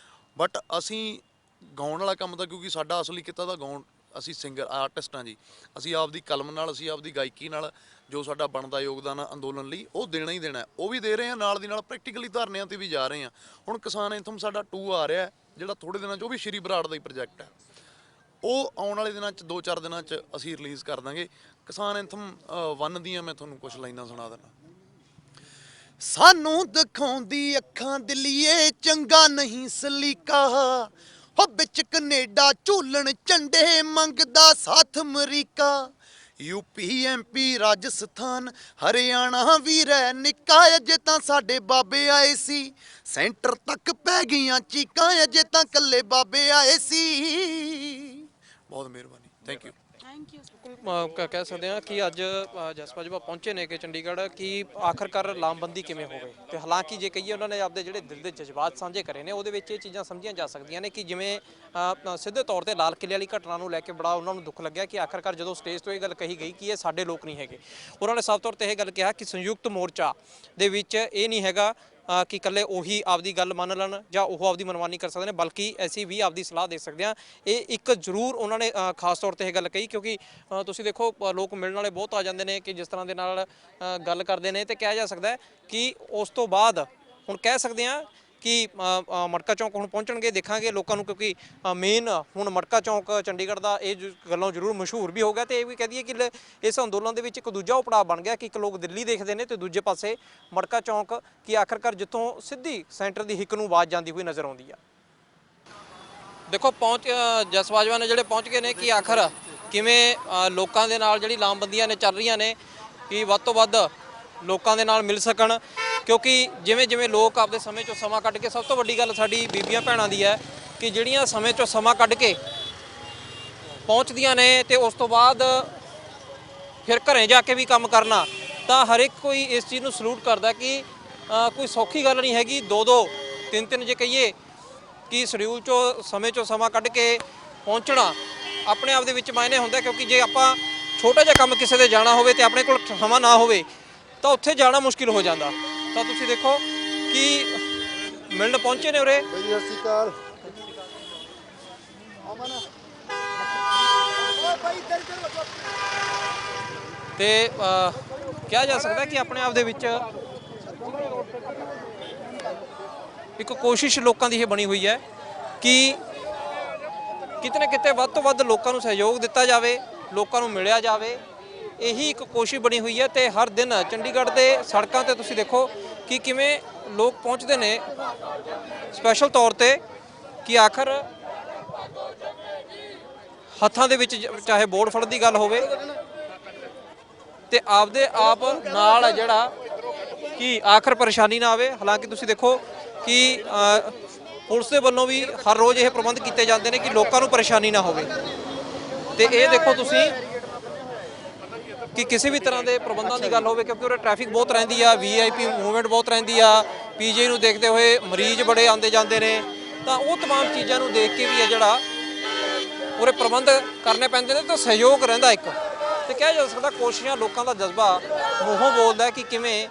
ਬਟ ਅਸੀਂ ਗਾਉਣ ਵਾਲਾ ਕੰਮ ਤਾਂ, ਕਿਉਂਕਿ ਸਾਡਾ ਅਸਲੀ ਕਿੱਤਾ ਤਾਂ ਗਾਉਣ, ਅਸੀਂ ਸਿੰਗਰ ਆਰਟਿਸਟ ਹਾਂ ਜੀ। ਅਸੀਂ ਆਪਦੀ ਕਲਮ ਨਾਲ, ਅਸੀਂ ਆਪਦੀ ਗਾਇਕੀ ਨਾਲ ਜੋ ਸਾਡਾ ਬਣਦਾ ਯੋਗਦਾਨ ਆ ਅੰਦੋਲਨ ਲਈ, ਉਹ ਦੇਣਾ ਹੀ ਦੇਣਾ। ਉਹ ਵੀ ਦੇ ਰਹੇ ਹਾਂ, ਨਾਲ ਦੀ ਨਾਲ ਪ੍ਰੈਕਟੀਕਲੀ ਧਰਨਿਆਂ ਤੇ ਵੀ ਜਾ ਰਹੇ ਹਾਂ। ਹੁਣ ਕਿਸਾਨ ਐਂਥਮ ਸਾਡਾ 2 ਆ ਰਿਹਾ, ਜਿਹੜਾ ਥੋੜੇ ਦਿਨਾਂ 'ਚ, ਉਹ ਵੀ ਸ਼੍ਰੀ ਬਰਾੜ ਦਾ ਹੀ ਪ੍ਰੋਜੈਕਟ ਹੈ। ਉਹ ਆਉਣ ਵਾਲੇ ਦਿਨਾਂ 'ਚ, 2-4 ਦਿਨਾਂ 'ਚ ਅਸੀਂ ਰਿਲੀਜ਼ ਕਰ ਦਾਂਗੇ। ਕਿਸਾਨ ਐਂਥਮ 1 ਦੀਆਂ ਮੈਂ ਤੁਹਾਨੂੰ ਕੁਝ ਲਾਈਨਾਂ ਸੁਣਾ ਦਿੰਦਾ। ਸਾਨੂੰ ਦਿਖਾਉਂਦੀ ਅੱਖਾਂ ਦਿੱਲੀਏ ਚੰਗਾ ਨਹੀਂ ਸਲੀਕਾ, ਹੋ ਵਿੱਚ ਕੈਨੇਡਾ ਝੂਲਣ ਝੰਡੇ ਮੰਗਦਾ ਸਾਥ America UP MP Rajasthan Haryana ਵੀ ਰਹਿ ਨਿੱਕਾ ਅਜੇ ਤਾਂ ਸਾਡੇ ਬਾਬੇ ਆਏ ਸੀ ਸੈਂਟਰ ਤੱਕ ਪੈ ਗਈਆਂ ਚੀਕਾਂ ਅਜੇ ਤਾਂ ਕੱਲੇ ਬਾਬੇ ਆਏ ਸੀ ਬਹੁਤ ਮਿਹਰਬਾਨੀ ਥੈਂਕ ਯੂ ਕਹਿ ਸਕਦੇ ਹਾਂ ਕਿ ਅੱਜ ਜਸਪਾਜਵਾ ਪਹੁੰਚੇ ਨੇ ਕਿ ਚੰਡੀਗੜ੍ਹ ਕਿ ਆਖਰਕਾਰ ਲਾਮਬੰਦੀ ਕਿਵੇਂ ਹੋਵੇ ਤੇ ਹਾਲਾਂਕਿ ਜੇ ਕਹੀਏ ਉਹਨਾਂ ਨੇ ਆਪਦੇ ਜਿਹੜੇ ਦਿਲ ਦੇ ਜਜ਼ਬਾਤ ਸਾਂਝੇ ਕਰੇ ਨੇ ਉਹਦੇ ਵਿੱਚ ਇਹ ਚੀਜ਼ਾਂ ਸਮਝੀਆਂ ਜਾ ਸਕਦੀਆਂ ਨੇ ਕਿ ਜਿਵੇਂ ਸਿੱਧੇ ਤੌਰ ਤੇ ਲਾਲ ਕਿਲ੍ਹੇ ਵਾਲੀ ਘਟਨਾ ਨੂੰ ਲੈ ਕੇ ਬੜਾ ਉਹਨਾਂ ਨੂੰ ਦੁੱਖ ਲੱਗਿਆ ਕਿ ਆਖਰਕਾਰ ਜਦੋਂ ਸਟੇਜ ਤੋਂ ਇਹ ਗੱਲ ਕਹੀ ਗਈ ਕਿ ਇਹ ਸਾਡੇ ਲੋਕ ਨਹੀਂ ਹੈਗੇ ਉਹਨਾਂ ਨੇ ਸਾਫ਼ ਤੌਰ ਤੇ ਇਹ ਗੱਲ ਕਿਹਾ ਕਿ ਸੰਯੁਕਤ ਮੋਰਚਾ ਦੇ ਵਿੱਚ ਇਹ ਨਹੀਂ ਹੈਗਾ ਕਿ ਇਕੱਲੇ ਉਹੀ ਆਪਦੀ ਗੱਲ ਮੰਨ ਲੈਣ ਜਾਂ ਉਹ ਆਪਦੀ ਮਨਮਾਨੀ ਕਰ ਸਕਦੇ ਨੇ ਬਲਕਿ ਅਸੀਂ ਵੀ ਆਪਦੀ ਸਲਾਹ ਦੇ ਸਕਦੇ ਹਾਂ ਇਹ ਇੱਕ ਜ਼ਰੂਰ ਉਹਨਾਂ ਨੇ ਖਾਸ ਤੌਰ ਤੇ ਇਹ ਗੱਲ ਕਹੀ ਕਿਉਂਕਿ ਤੁਸੀਂ ਦੇਖੋ ਲੋਕ ਮਿਲਣ ਵਾਲੇ ਬਹੁਤ ਆ ਜਾਂਦੇ ਨੇ ਕਿ ਜਿਸ ਤਰ੍ਹਾਂ ਦੇ ਨਾਲ ਗੱਲ ਕਰਦੇ ਨੇ ਤੇ ਕਿਹਾ ਜਾ ਸਕਦਾ ਹੈ ਕਿ ਉਸ ਤੋਂ ਬਾਅਦ ਹੁਣ ਕਹਿ ਸਕਦੇ ਹਾਂ ਕਿ ਮਟਕਾ ਚੌਂਕ ਹੁਣ ਪਹੁੰਚਣਗੇ ਦੇਖਾਂਗੇ ਲੋਕਾਂ ਨੂੰ ਕਿਉਂਕਿ ਮੇਨ ਹੁਣ ਮਟਕਾ ਚੌਂਕ ਚੰਡੀਗੜ੍ਹ ਦਾ ਇਹ ਗੱਲੋਂ ਜ਼ਰੂਰ ਮਸ਼ਹੂਰ ਵੀ ਹੋ ਗਿਆ ਤੇ ਇਹ ਵੀ ਕਹਿ ਦਈਏ ਕਿ ਇਸ ਅੰਦੋਲਨ ਦੇ ਵਿੱਚ ਇੱਕ ਦੂਜਾ ਉਪੜਾਅ ਬਣ ਗਿਆ ਕਿ ਇੱਕ ਲੋਕ ਦਿੱਲੀ ਦੇਖਦੇ ਨੇ ਤੇ ਦੂਜੇ ਪਾਸੇ ਮਟਕਾ ਚੌਂਕ ਕਿ ਆਖਰਕਾਰ ਜਿੱਥੋਂ ਸਿੱਧੀ ਸੈਂਟਰ ਦੀ ਹਿੱਕ ਨੂੰ ਆਵਾਜ਼ ਜਾਂਦੀ ਹੋਈ ਨਜ਼ਰ ਆਉਂਦੀ ਆ ਦੇਖੋ ਜਸਵਾਜਵਾ ਨੇ ਜਿਹੜੇ ਪਹੁੰਚ ਗਏ ਨੇ ਕਿ ਆਖਰ ਕਿਵੇਂ ਲੋਕਾਂ ਦੇ ਨਾਲ ਜਿਹੜੀ ਲਾਮਬੰਦੀਆਂ ਨੇ ਚੱਲ ਰਹੀਆਂ ਨੇ ਕਿ ਵੱਧ ਤੋਂ ਵੱਧ ਲੋਕਾਂ ਦੇ ਨਾਲ ਮਿਲ ਸਕਣ ਕਿਉਂਕਿ ਜਿਵੇਂ ਜਿਵੇਂ ਲੋਕ ਆਪਦੇ ਸਮੇਂ 'ਚੋਂ ਸਮਾਂ ਕੱਢ ਕੇ ਸਭ ਤੋਂ ਵੱਡੀ ਗੱਲ ਸਾਡੀ ਬੀਬੀਆਂ ਭੈਣਾਂ ਦੀ ਹੈ ਕਿ ਜਿਹੜੀਆਂ ਸਮੇਂ 'ਚੋਂ ਸਮਾਂ ਕੱਢ ਕੇ ਪਹੁੰਚਦੀਆਂ ਨੇ ਤੇ ਉਸ ਤੋਂ ਬਾਅਦ ਫਿਰ ਘਰੇ ਜਾ ਕੇ ਵੀ ਕੰਮ ਕਰਨਾ ਤਾਂ ਹਰ ਇੱਕ ਕੋਈ ਇਸ ਚੀਜ਼ ਨੂੰ ਸਲੂਟ ਕਰਦਾ ਕਿ ਕੋਈ ਸੌਖੀ ਗੱਲ ਨਹੀਂ ਹੈਗੀ ਦੋ ਤਿੰਨ ਜੇ ਕਹੀਏ ਕਿ ਸ਼ਡਿਊਲ 'ਚੋਂ ਸਮੇਂ 'ਚੋਂ ਸਮਾਂ ਕੱਢ ਕੇ ਪਹੁੰਚਣਾ ਆਪਣੇ ਆਪ ਦੇ ਵਿੱਚ ਮਾਇਨੇ ਹੁੰਦਾ ਕਿਉਂਕਿ ਜੇ ਆਪਾਂ ਛੋਟਾ ਜਿਹਾ ਕੰਮ ਕਿਸੇ ਦੇ ਜਾਣਾ ਹੋਵੇ ਤੇ ਆਪਣੇ ਕੋਲ ਸਮਾਂ ਨਾ ਹੋਵੇ ਤਾਂ ਉੱਥੇ ਜਾਣਾ ਮੁਸ਼ਕਿਲ ਹੋ ਜਾਂਦਾ ਤਾਂ ਤੁਸੀਂ ਦੇਖੋ ਕਿ ਮਿਲਣ ਪਹੁੰਚੇ ਨੇ ਉਰੇ ਸਤਿ ਸ਼੍ਰੀ ਅਕਾਲ ਤੇ ਕਿਹਾ ਜਾ ਸਕਦਾ ਕਿ ਆਪਣੇ ਆਪ ਦੇ ਵਿੱਚ ਇੱਕ ਕੋਸ਼ਿਸ਼ ਲੋਕਾਂ ਦੀ ਇਹ ਬਣੀ ਹੋਈ ਹੈ ਕਿ ਕਿਤੇ ਨਾ ਕਿਤੇ ਵੱਧ ਤੋਂ ਵੱਧ ਲੋਕਾਂ ਨੂੰ ਸਹਿਯੋਗ ਦਿੱਤਾ ਜਾਵੇ ਲੋਕਾਂ ਨੂੰ ਮਿਲਿਆ ਜਾਵੇ ਇਹੀ ਇੱਕ ਕੋਸ਼ਿਸ਼ ਬਣੀ ਹੋਈ ਹੈ ਤੇ ਹਰ ਦਿਨ ਚੰਡੀਗੜ੍ਹ ਦੇ ਸੜਕਾਂ ਤੇ ਤੁਸੀਂ ਦੇਖੋ ਕਿ ਕਿਵੇਂ ਲੋਕ ਪਹੁੰਚਦੇ ਨੇ ਸਪੈਸ਼ਲ ਤੌਰ ਤੇ ਕਿ ਆਖਰ ਹੱਥਾਂ ਦੇ ਵਿੱਚ ਚਾਹੇ ਬੋਰਡ ਫੜਨ ਦੀ ਗੱਲ ਹੋਵੇ ਤੇ ਆਪਦੇ ਆਪ ਨਾਲ ਜਿਹੜਾ ਕਿ ਆਖਰ ਪਰੇਸ਼ਾਨੀ ਨਾ ਆਵੇ ਹਾਲਾਂਕਿ ਤੁਸੀਂ ਦੇਖੋ ਕਿ ਪੁਲਿਸ ਦੇ ਵੱਲੋਂ ਵੀ ਹਰ ਰੋਜ਼ ਇਹ ਪ੍ਰਬੰਧ ਕੀਤੇ ਜਾਂਦੇ ਨੇ ਕਿ ਲੋਕਾਂ ਨੂੰ ਪਰੇਸ਼ਾਨੀ ਨਾ ਹੋਵੇ ਤੇ ਇਹ ਦੇਖੋ ਤੁਸੀਂ ਕਿ ਕਿਸੇ ਵੀ ਤਰ੍ਹਾਂ ਦੇ ਪ੍ਰਬੰਧਾਂ ਦੀ ਗੱਲ ਹੋਵੇ ਕਿਉਂਕਿ ਉਰੇ ਟ੍ਰੈਫਿਕ ਬਹੁਤ ਰਹਿੰਦੀ ਆ ਵੀਆਈਪੀ ਮੂਵਮੈਂਟ ਬਹੁਤ ਰਹਿੰਦੀ ਆ ਪੀਜੀ ਨੂੰ ਦੇਖਦੇ ਹੋਏ ਮਰੀਜ਼ ਬੜੇ ਆਉਂਦੇ ਜਾਂਦੇ ਨੇ ਤਾਂ ਉਹ तमाम ਚੀਜ਼ਾਂ ਨੂੰ ਦੇਖ ਕੇ ਵੀ ਹੈ ਜਿਹੜਾ ਉਰੇ ਪ੍ਰਬੰਧ ਕਰਨੇ ਪੈਂਦੇ ਨੇ ਤਾਂ ਸਹਿਯੋਗ ਰਹਿੰਦਾ ਇੱਕ ਤੇ ਕਿਹਾ ਜਾ ਸਕਦਾ ਕੋਸ਼ਿਸ਼ਾਂ ਲੋਕਾਂ ਦਾ ਜਜ਼ਬਾ ਮੂੰਹੋਂ ਬੋਲਦਾ ਕਿ ਕਿਵੇਂ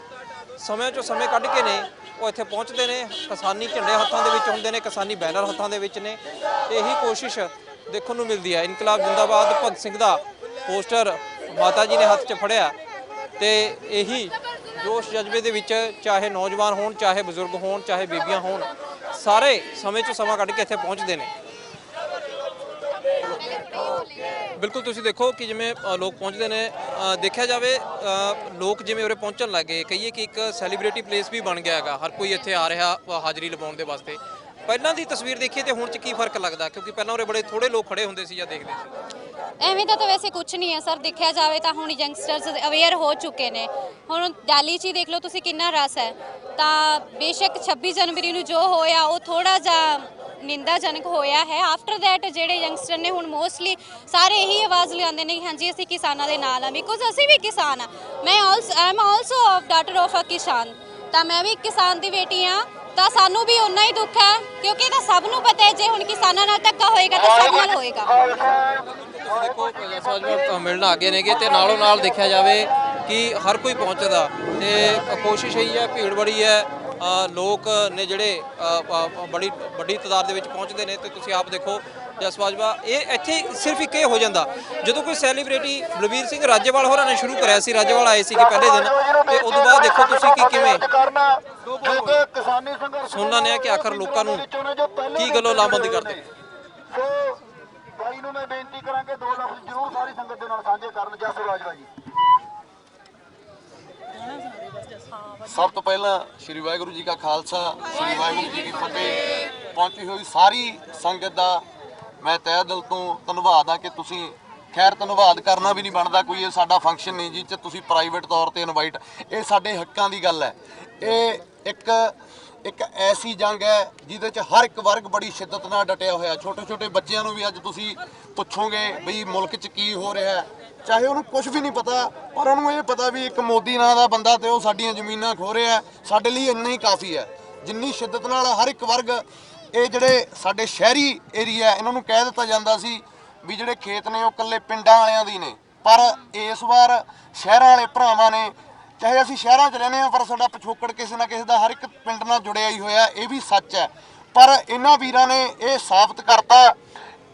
ਸਮੇਂ 'ਚੋਂ ਸਮੇਂ ਕੱਢ ਕੇ ਨੇ ਉਹ ਇੱਥੇ ਪਹੁੰਚਦੇ ਨੇ ਕਿਸਾਨੀ ਝੰਡੇ ਹੱਥਾਂ ਦੇ ਵਿੱਚ ਹੁੰਦੇ ਨੇ ਕਿਸਾਨੀ ਬੈਨਰ ਹੱਥਾਂ ਦੇ ਵਿੱਚ ਨੇ ਤੇ ਇਹੀ ਕੋਸ਼ਿਸ਼ ਦੇਖਣ ਨੂੰ ਮਿਲਦੀ ਹੈ ਇਨਕਲਾਬ ਜਿੰਦਾਬਾਦ ਭਗਤ ਸਿੰਘ ਦਾ ਪੋਸਟਰ ਮਾਤਾ ਜੀ ਨੇ ਹੱਥ 'ਚ ਫੜਿਆ ਤੇ ਇਹੀ ਜੋਸ਼ ਜਜ਼ਬੇ ਦੇ ਵਿੱਚ ਚਾਹੇ ਨੌਜਵਾਨ ਹੋਣ ਚਾਹੇ ਬਜ਼ੁਰਗ ਹੋਣ ਚਾਹੇ ਬੀਬੀਆਂ ਹੋਣ ਸਾਰੇ ਸਮੇਂ 'ਚ ਸਮਾਂ ਕੱਢ ਕੇ ਇੱਥੇ ਪਹੁੰਚਦੇ ਨੇ ਬਿਲਕੁਲ ਤੁਸੀਂ ਦੇਖੋ ਕਿ ਜਿਵੇਂ ਲੋਕ ਪਹੁੰਚਦੇ ਨੇ ਦੇਖਿਆ ਜਾਵੇ ਲੋਕ ਜਿਵੇਂ ਉਰੇ ਪਹੁੰਚਣ ਲੱਗੇ ਕਹੀਏ ਕਿ ਇੱਕ ਸੈਲੀਬ੍ਰਿਟੀ ਪਲੇਸ ਵੀ ਬਣ ਗਿਆ ਹੈਗਾ ਹਰ ਕੋਈ ਇੱਥੇ ਆ ਰਿਹਾ ਹਾਜ਼ਰੀ ਲਵਾਉਣ ਦੇ ਵਾਸਤੇ ਪਹਿਲਾਂ ਦੀ ਤਸਵੀਰ ਦੇਖੀਏ ਤੇ ਹੁਣ 'ਚ ਕੀ ਫਰਕ ਲੱਗਦਾ ਕਿਉਂਕਿ ਪਹਿਲਾਂ ਉਰੇ ਬੜੇ ਥੋੜੇ ਲੋਕ ਖੜੇ ਹੁੰਦੇ ਸੀ ਜਾਂ ਦੇਖਦੇ ਸੀ ਐਵੇਂ ਦਾ ਤਾਂ ਵੈਸੇ ਕੁਝ ਨਹੀਂ ਹੈ ਸਰ ਦੇਖਿਆ ਜਾਵੇ ਤਾਂ ਹੁਣ ਯੰਗਸਟਰਸ ਅਵੇਅਰ ਹੋ ਚੁੱਕੇ ਨੇ ਹੁਣ ਦਿੱਲੀ 'ਚ ਹੀ ਦੇਖ ਲਓ ਤੁਸੀਂ ਕਿੰਨਾ ਰਸ ਹੈ ਤਾਂ ਬੇਸ਼ੱਕ 26 ਜਨਵਰੀ ਨੂੰ ਜੋ ਹੋਇਆ ਉਹ ਥੋੜਾ ਜਿਹਾ ਨਿੰਦਾਜਨਕ ਹੋਇਆ ਹੈ ਆਫਟਰ ਦੈਟ ਜਿਹੜੇ ਯੰਗਸਟਰ ਨੇ ਹੁਣ ਮੋਸਟਲੀ ਸਾਰੇ ਇਹੀ ਆਵਾਜ਼ ਲਿਆਉਂਦੇ ਨੇ ਕਿ ਹਾਂਜੀ ਅਸੀਂ ਕਿਸਾਨਾਂ ਦੇ ਨਾਲ ਆ ਬਿਕੋਜ਼ ਅਸੀਂ ਵੀ ਕਿਸਾਨ ਆ am also of daughter of a kisan ਤਾਂ ਮੈਂ ਵੀ ਕਿਸਾਨ ਦੀ ਬੇਟੀ ਆ ਤਾਂ ਸਾਨੂੰ ਵੀ ਉਨਾ ਹੀ ਦੁੱਖ ਹੈ ਕਿਉਂਕਿ ਇਹ ਤਾਂ ਸਭ ਨੂੰ ਪਤਾ ਹੈ ਜੇ ਹੁਣ ਕਿਸਾਨਾਂ ਨਾਲ ਧੱਕਾ ਹੋਏਗਾ ਤਾਂ ਸਭ ਨਾਲ ਹੋਏਗਾ ਦੇਖੋ ਜਸਵਾਜਵਾ ਮਿਲਣ ਆ ਗਏ ਨੇਗੇ ਤੇ ਨਾਲੋਂ ਨਾਲ ਦੇਖਿਆ ਜਾਵੇ ਕਿ ਹਰ ਕੋਈ ਪਹੁੰਚਦਾ ਤੇ ਕੋਸ਼ਿਸ਼ ਇਹੀ ਹੈ ਭੀੜ ਬੜੀ ਹੈ ਲੋਕ ਨੇ ਜਿਹੜੇ ਬੜੀ ਵੱਡੀ ਤਾਦਾਦ ਦੇ ਵਿੱਚ ਪਹੁੰਚਦੇ ਨੇ ਤੇ ਤੁਸੀਂ ਆਪ ਦੇਖੋ ਜਸਵਾਜਵਾ ਇਹ ਇੱਥੇ ਸਿਰਫ ਇੱਕ ਇਹ ਹੋ ਜਾਂਦਾ ਜਦੋਂ ਕੋਈ ਸੈਲੀਬ੍ਰਿਟੀ ਬਲਬੀਰ ਸਿੰਘ ਰਾਜੇਵਾਲ ਹੋਰਾਂ ਨੇ ਸ਼ੁਰੂ ਕਰਿਆ ਸੀ ਰਾਜੇਵਾਲ ਆਏ ਸੀਗੇ ਪਹਿਲੇ ਦਿਨ ਤੇ ਉਦੋਂ ਬਾਅਦ ਦੇਖੋ ਤੁਸੀਂ ਕਿ ਕਿਵੇਂ ਸੁਣਨਾ ਨੇ ਕਿ ਆਖਰ ਲੋਕਾਂ ਨੂੰ ਕੀ ਗੱਲੋਂ ਲਾਮਬੰਦੀ ਕਰਦੇ ਭਾਈ ਨੂੰ ਮੈਂ ਬੇਨਤੀ ਕਰਾਂ ਕਿ 2 ਲਫ਼ਜ਼ ਜ਼ਰੂਰ ਸਾਰੀ ਸੰਗਤ ਦੇ ਨਾਲ ਸਾਂਝੇ ਕਰਨ ਜਸਵਾਜਵਾ ਜੀ ਸਭ ਤੋਂ ਪਹਿਲਾਂ ਸ਼੍ਰੀ ਵਾਹਿਗੁਰੂ ਜੀ ਕਾ ਖਾਲਸਾ ਸ਼੍ਰੀ ਵਾਹਿਗੁਰੂ ਜੀ ਕੀ ਫਤਿਹ ਪਹੁੰਚੀ ਹੋਈ ਸਾਰੀ ਸੰਗਤ ਦਾ ਮੈਂ ਤਹਿ ਦਿਲ ਤੋਂ ਧੰਨਵਾਦ ਆ ਕਿ ਤੁਸੀਂ ਖੈਰ ਧੰਨਵਾਦ ਕਰਨਾ ਵੀ ਨਹੀਂ ਬਣਦਾ, ਕੋਈ ਇਹ ਸਾਡਾ ਫੰਕਸ਼ਨ ਨਹੀਂ ਜੀ 'ਚ ਤੁਸੀਂ ਪ੍ਰਾਈਵੇਟ ਤੌਰ ਤੇ ਇਨਵਾਈਟ, ਇਹ ਸਾਡੇ ਹੱਕਾਂ ਦੀ ਗੱਲ ਹੈ। ਇਹ ਇੱਕ ਐਸੀ ਜੰਗ ਹੈ ਜਿਹਦੇ 'ਚ ਹਰ ਇੱਕ ਵਰਗ ਬੜੀ ਸ਼ਿੱਦਤ ਨਾਲ ਡਟਿਆ ਹੋਇਆ। ਛੋਟੇ ਛੋਟੇ ਬੱਚਿਆਂ ਨੂੰ ਵੀ ਅੱਜ ਤੁਸੀਂ ਪੁੱਛੋਗੇ ਬਈ ਮੁਲਕ 'ਚ ਕੀ ਹੋ ਰਿਹਾ ਹੈ, ਚਾਹੇ ਉਹਨੂੰ ਕੁਝ ਵੀ ਨਹੀਂ ਪਤਾ, ਪਰ ਉਹਨੂੰ ਇਹ ਪਤਾ ਵੀ ਇੱਕ ਮੋਦੀ ਨਾਂ ਦਾ ਬੰਦਾ ਤੇ ਉਹ ਸਾਡੀਆਂ ਜ਼ਮੀਨਾਂ ਖੋ ਰਿਹਾ, ਸਾਡੇ ਲਈ ਇੰਨਾ ਹੀ ਕਾਫੀ ਹੈ। ਜਿੰਨੀ ਸ਼ਿੱਦਤ ਨਾਲ ਹਰ ਇੱਕ ਵਰਗ, ਇਹ ਜਿਹੜੇ ਸਾਡੇ ਸ਼ਹਿਰੀ ਏਰੀਆ ਇਹਨਾਂ ਨੂੰ ਕਹਿ ਦਿੱਤਾ ਜਾਂਦਾ ਸੀ ਵੀ ਜਿਹੜੇ ਖੇਤ ਨੇ ਉਹ ਇਕੱਲੇ ਪਿੰਡਾਂ ਵਾਲਿਆਂ ਦੀ ਨੇ, ਪਰ ਇਸ ਵਾਰ ਸ਼ਹਿਰਾਂ ਵਾਲੇ ਭਰਾਵਾਂ ਨੇ, ਚਾਹੇ ਅਸੀਂ ਸ਼ਹਿਰਾਂ 'ਚ ਰਹਿੰਦੇ ਹਾਂ ਪਰ ਸਾਡਾ ਪਿਛੋਕੜ ਕਿਸੇ ਨਾ ਕਿਸੇ ਦਾ ਹਰ ਇੱਕ ਪਿੰਡ ਨਾਲ ਜੁੜਿਆ ਹੀ ਹੋਇਆ, ਇਹ ਵੀ ਸੱਚ ਹੈ। ਪਰ ਇਹਨਾਂ ਵੀਰਾਂ ਨੇ ਇਹ ਸਾਬਤ ਕਰਤਾ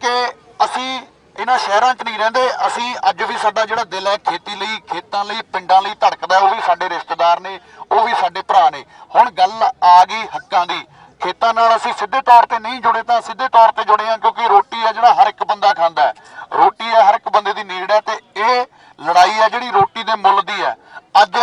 ਕਿ ਅਸੀਂ ਇਹਨਾਂ ਸ਼ਹਿਰਾਂ 'ਚ ਨਹੀਂ ਰਹਿੰਦੇ, ਅਸੀਂ ਅੱਜ ਵੀ ਸਾਡਾ ਜਿਹੜਾ ਦਿਲ ਹੈ ਖੇਤੀ ਲਈ, ਖੇਤਾਂ ਲਈ, ਪਿੰਡਾਂ ਲਈ ਧੜਕਦਾ, ਉਹ ਵੀ ਸਾਡੇ ਰਿਸ਼ਤੇਦਾਰ ਨੇ, ਉਹ ਵੀ ਸਾਡੇ ਭਰਾ ਨੇ। ਹੁਣ ਗੱਲ ਆ ਗਈ ਹੱਕਾਂ ਦੀ। ਖੇਤਾਂ ਨਾਲ ਅਸੀਂ ਸਿੱਧੇ ਤੌਰ ਤੇ ਨਹੀਂ ਜੁੜੇ ਤਾਂ ਸਿੱਧੇ ਤੌਰ ਤੇ ਜੁੜੇ ਹਾਂ, ਕਿਉਂਕਿ ਰੋਟੀ ਹੈ ਜਿਹੜਾ ਹਰ ਇੱਕ ਬੰਦਾ ਖਾਂਦਾ ਹੈ, ਰੋਟੀ ਹੈ ਹਰ ਇੱਕ ਬੰਦੇ ਦੀ ਨੀਡ ਹੈ, ਤੇ ਇਹ ਲੜਾਈ ਹੈ ਜਿਹੜੀ ਰੋਟੀ ਦੇ ਮੁੱਲ ਦੀ ਹੈ। ਅੱਜ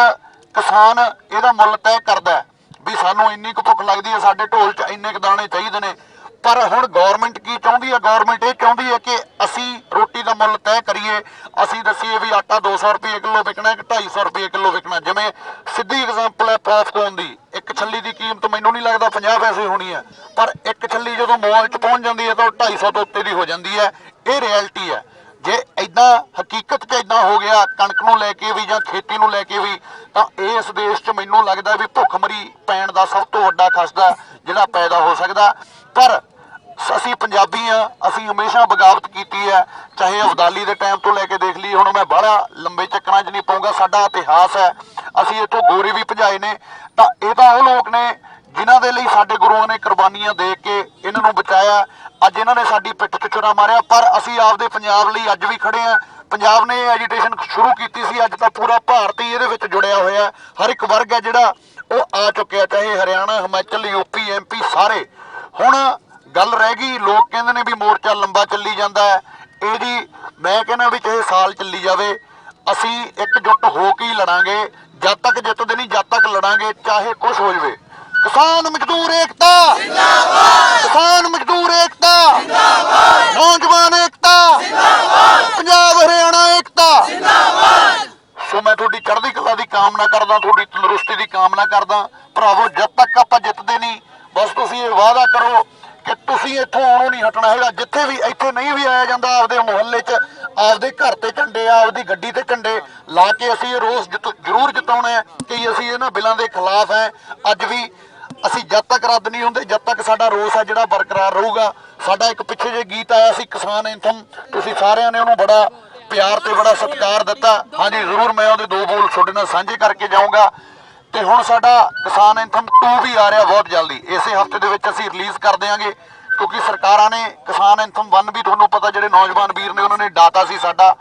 ਕਿਸਾਨ ਇਹਦਾ ਮੁੱਲ ਤੈਅ ਕਰਦਾ ਵੀ ਸਾਨੂੰ ਇੰਨੀ ਕੁ ਭੁੱਖ ਲੱਗਦੀ ਹੈ, ਸਾਡੇ ਢੋਲ 'ਚ ਇੰਨੇ ਕੁ ਦਾਣੇ ਚਾਹੀਦੇ ਨੇ। ਪਰ ਹੁਣ ਗੌਰਮੈਂਟ ਕੀ ਚਾਹੁੰਦੀ ਹੈ? ਗੌਰਮੈਂਟ ਇਹ ਚਾਹੁੰਦੀ ਹੈ ਕਿ ਅਸੀਂ ਰੋਟੀ ਦਾ ਮੁੱਲ ਤੈਅ ਕਰੀਏ, ਅਸੀਂ ਦੱਸੀਏ ਵੀ ਆਟਾ 200 ਰੁਪਏ ਕਿਲੋ ਵਿਕਣਾ ਕਿ 250 ਰੁਪਏ ਕਿਲੋ ਵਿਕਣਾ। ਜਿਵੇਂ ਸਿੱਧੀ ਐਗਜ਼ਾਮਪਲ ਹੈ ਪੌਪਕੌਰਨ ਦੀ, ਇੱਕ ਛੱਲੀ ਦੀ ਕੀਮਤ ਮੈਨੂੰ ਨਹੀਂ ਲੱਗਦਾ 50 ਪੈਸੇ ਹੋਣੀ ਹੈ, ਪਰ ਇੱਕ ਛੱਲੀ ਜਦੋਂ ਮੋਲ 'ਚ ਪਹੁੰਚ ਜਾਂਦੀ ਹੈ ਤਾਂ ਉਹ 250 ਤੋਂ ਉੱਤੇ ਦੀ ਹੋ ਜਾਂਦੀ ਹੈ। ਇਹ ਰਿਐਲਿਟੀ ਹੈ। ਜੇ ਇਦਾਂ ਹਕੀਕਤ 'ਚ ਇਦਾਂ ਹੋ ਗਿਆ ਕਣਕ ਨੂੰ ਲੈ ਕੇ ਵੀ ਜਾਂ ਖੇਤੀ ਨੂੰ ਲੈ ਕੇ ਵੀ, ਤਾਂ ਇਸ ਦੇਸ਼ 'ਚ ਮੈਨੂੰ ਲੱਗਦਾ ਵੀ ਭੁੱਖਮਰੀ ਪੈਣ ਦਾ ਸਭ ਤੋਂ ਵੱਡਾ ਖਸਰਾ ਜਿਹੜਾ ਪੈਦਾ ਹੋ ਸਕਦਾ। ਪਰ ਅਸੀਂ ਪੰਜਾਬੀ ਆ, ਅਸੀਂ ਹਮੇਸ਼ਾ ਬਗਾਵਤ ਕੀਤੀ ਹੈ, ਚਾਹੇ ਅਬਦਾਲੀ ਦੇ ਟਾਈਮ ਤੋਂ ਲੈ ਕੇ ਦੇਖ ਲਈ। ਹੁਣ ਮੈਂ ਬਾਹਲਾ ਲੰਬੇ ਚੱਕਰਾਂ 'ਚ ਨਹੀਂ ਪਾਊਂਗਾ, ਸਾਡਾ ਇਤਿਹਾਸ ਹੈ, ਅਸੀਂ ਇੱਥੋਂ ਗੋਰੇ ਵੀ ਭਜਾਏ ਨੇ। ਤਾਂ ਇਹ ਤਾਂ ਉਹ ਲੋਕ ਨੇ ਜਿਨ੍ਹਾਂ ਦੇ ਲਈ ਸਾਡੇ ਗੁਰੂਆਂ ਨੇ ਕੁਰਬਾਨੀਆਂ ਦੇ ਕੇ ਇਹਨਾਂ ਨੂੰ ਬਚਾਇਆ। ਅੱਜ ਇਹਨਾਂ ਨੇ ਸਾਡੀ ਪਿੱਠ 'ਚ ਛੁਰਾ ਮਾਰਿਆ, ਪਰ ਅਸੀਂ ਆਪਦੇ ਪੰਜਾਬ ਲਈ ਅੱਜ ਵੀ ਖੜੇ ਹਾਂ। ਪੰਜਾਬ ਨੇ ਐਜੀਟੇਸ਼ਨ ਸ਼ੁਰੂ ਕੀਤੀ ਸੀ, ਅੱਜ ਤਾਂ ਪੂਰਾ ਭਾਰਤ ਹੀ ਇਹਦੇ ਵਿੱਚ ਜੁੜਿਆ ਹੋਇਆ। ਹਰ ਇੱਕ ਵਰਗ ਹੈ ਜਿਹੜਾ ਉਹ ਆ ਚੁੱਕਿਆ, ਚਾਹੇ ਹਰਿਆਣਾ, ਹਿਮਾਚਲ, ਯੂਪੀ, ਐਮਪੀ, ਸਾਰੇ। ਹੁਣ ਗੱਲ ਰਹਿ ਗਈ, ਲੋਕ ਕਹਿੰਦੇ ਨੇ ਵੀ ਮੋਰਚਾ ਲੰਬਾ ਚੱਲੀ ਜਾਂਦਾ ਹੈ। ਇਹ ਜੀ ਮੈਂ ਕਹਿੰਦਾ ਵੀ ਚਾਹੇ ਸਾਲ ਚੱਲੀ ਜਾਵੇ, ਅਸੀਂ ਇਕਜੁੱਟ ਹੋ ਕੇ ਹੀ ਲੜਾਂਗੇ। ਜਦ ਤੱਕ ਜਿੱਤਦੇ ਨਹੀਂ, ਜਦ ਤੱਕ ਲੜਾਂਗੇ, ਚਾਹੇ ਕੁਛ ਹੋ ਜਾਵੇ। ਕਿਸਾਨ ਮਜ਼ਦੂਰ ਏਕਤਾ ਜਿੰਦਾਬਾਦ, ਕਿਸਾਨ ਮਜ਼ਦੂਰ ਏਕਤਾ ਜਿੰਦਾਬਾਦ, ਨੌਜਵਾਨ ਏਕਤਾ ਜਿੰਦਾਬਾਦ, ਪੰਜਾਬ ਹਰਿਆਣਾ ਏਕਤਾ ਜਿੰਦਾਬਾਦ। ਸੋ ਮੈਂ ਤੁਹਾਡੀ ਚੜ੍ਹਦੀ ਕਲਾ ਦੀ ਕਾਮਨਾ ਕਰਦਾ, ਤੁਹਾਡੀ ਤੰਦਰੁਸਤੀ ਦੀ ਕਾਮਨਾ ਕਰਦਾ। ਭਰਾਵੋ, ਜਦ ਤੱਕ ਆਪਾਂ ਜਿੱਤਦੇ ਨਹੀਂ, ਬਸ ਤੁਸੀਂ ਇਹ ਵਾਅਦਾ ਕਰੋ ਕਿ ਤੁਸੀਂ ਇੱਥੋਂ ਆਉਣੋਂ ਨਹੀਂ ਹਟਣਾ ਹੈਗਾ। ਜਿੱਥੇ ਵੀ ਇੱਥੇ ਨਹੀਂ ਵੀ ਆਇਆ ਜਾਂਦਾ, ਆਪਦੇ ਮੁਹੱਲੇ 'ਚ, ਆਪਦੇ ਘਰ ਤੇ ਝੰਡੇ, ਆਪਦੀ ਗੱਡੀ ਤੇ ਝੰਡੇ ਲਾ ਕੇ ਅਸੀਂ ਇਹ ਰੋਸ ਜ਼ਰੂਰ ਜਿਤਾਉਣਾ ਹੈ ਕਿ ਅਸੀਂ ਇਹਨਾਂ ਬਿੱਲਾਂ ਦੇ ਖਿਲਾਫ ਹੈ। ਅੱਜ ਵੀ ਅਸੀਂ ਜਦ ਤੱਕ ਰੱਦ ਨਹੀਂ ਹੁੰਦੇ, ਜਦ ਤੱਕ ਸਾਡਾ ਰੋਸ ਹੈ ਜਿਹੜਾ ਬਰਕਰਾਰ ਰਹੂਗਾ। ਸਾਡਾ ਇੱਕ ਪਿੱਛੇ ਜੇ ਗੀਤ ਆਇਆ ਸੀ ਕਿਸਾਨ ਐਂਥਮ, ਤੁਸੀਂ ਸਾਰਿਆਂ ਨੇ ਉਹਨੂੰ ਬੜਾ ਪਿਆਰ ਤੇ ਬੜਾ ਸਤਿਕਾਰ ਦਿੱਤਾ। ਹਾਂਜੀ, ਜ਼ਰੂਰ ਮੈਂ ਉਹਦੇ ਦੋ ਬੋਲ ਤੁਹਾਡੇ ਨਾਲ ਸਾਂਝੇ ਕਰਕੇ ਜਾਊਂਗਾ। ਤੇ ਹੁਣ ਸਾਡਾ ਕਿਸਾਨ ਐਂਥਮ 2 ਵੀ ਆ ਰਿਹਾ ਬਹੁਤ ਜਲਦੀ, ਇਸੇ ਹਫਤੇ ਦੇ ਵਿੱਚ ਅਸੀਂ ਰਿਲੀਜ਼ ਕਰ ਦਿਆਂਗੇ, ਕਿਉਂਕਿ ਸਰਕਾਰਾਂ ਨੇ ਕਿਸਾਨ ਐਂਥਮ 1 ਵੀ ਤੁਹਾਨੂੰ ਪਤਾ ਜਿਹੜੇ ਨੌਜਵਾਨ ਵੀਰ ਨੇ ਉਹਨਾਂ ਨੇ ਡਾਟਾ ਸੀ ਸਾਡਾ।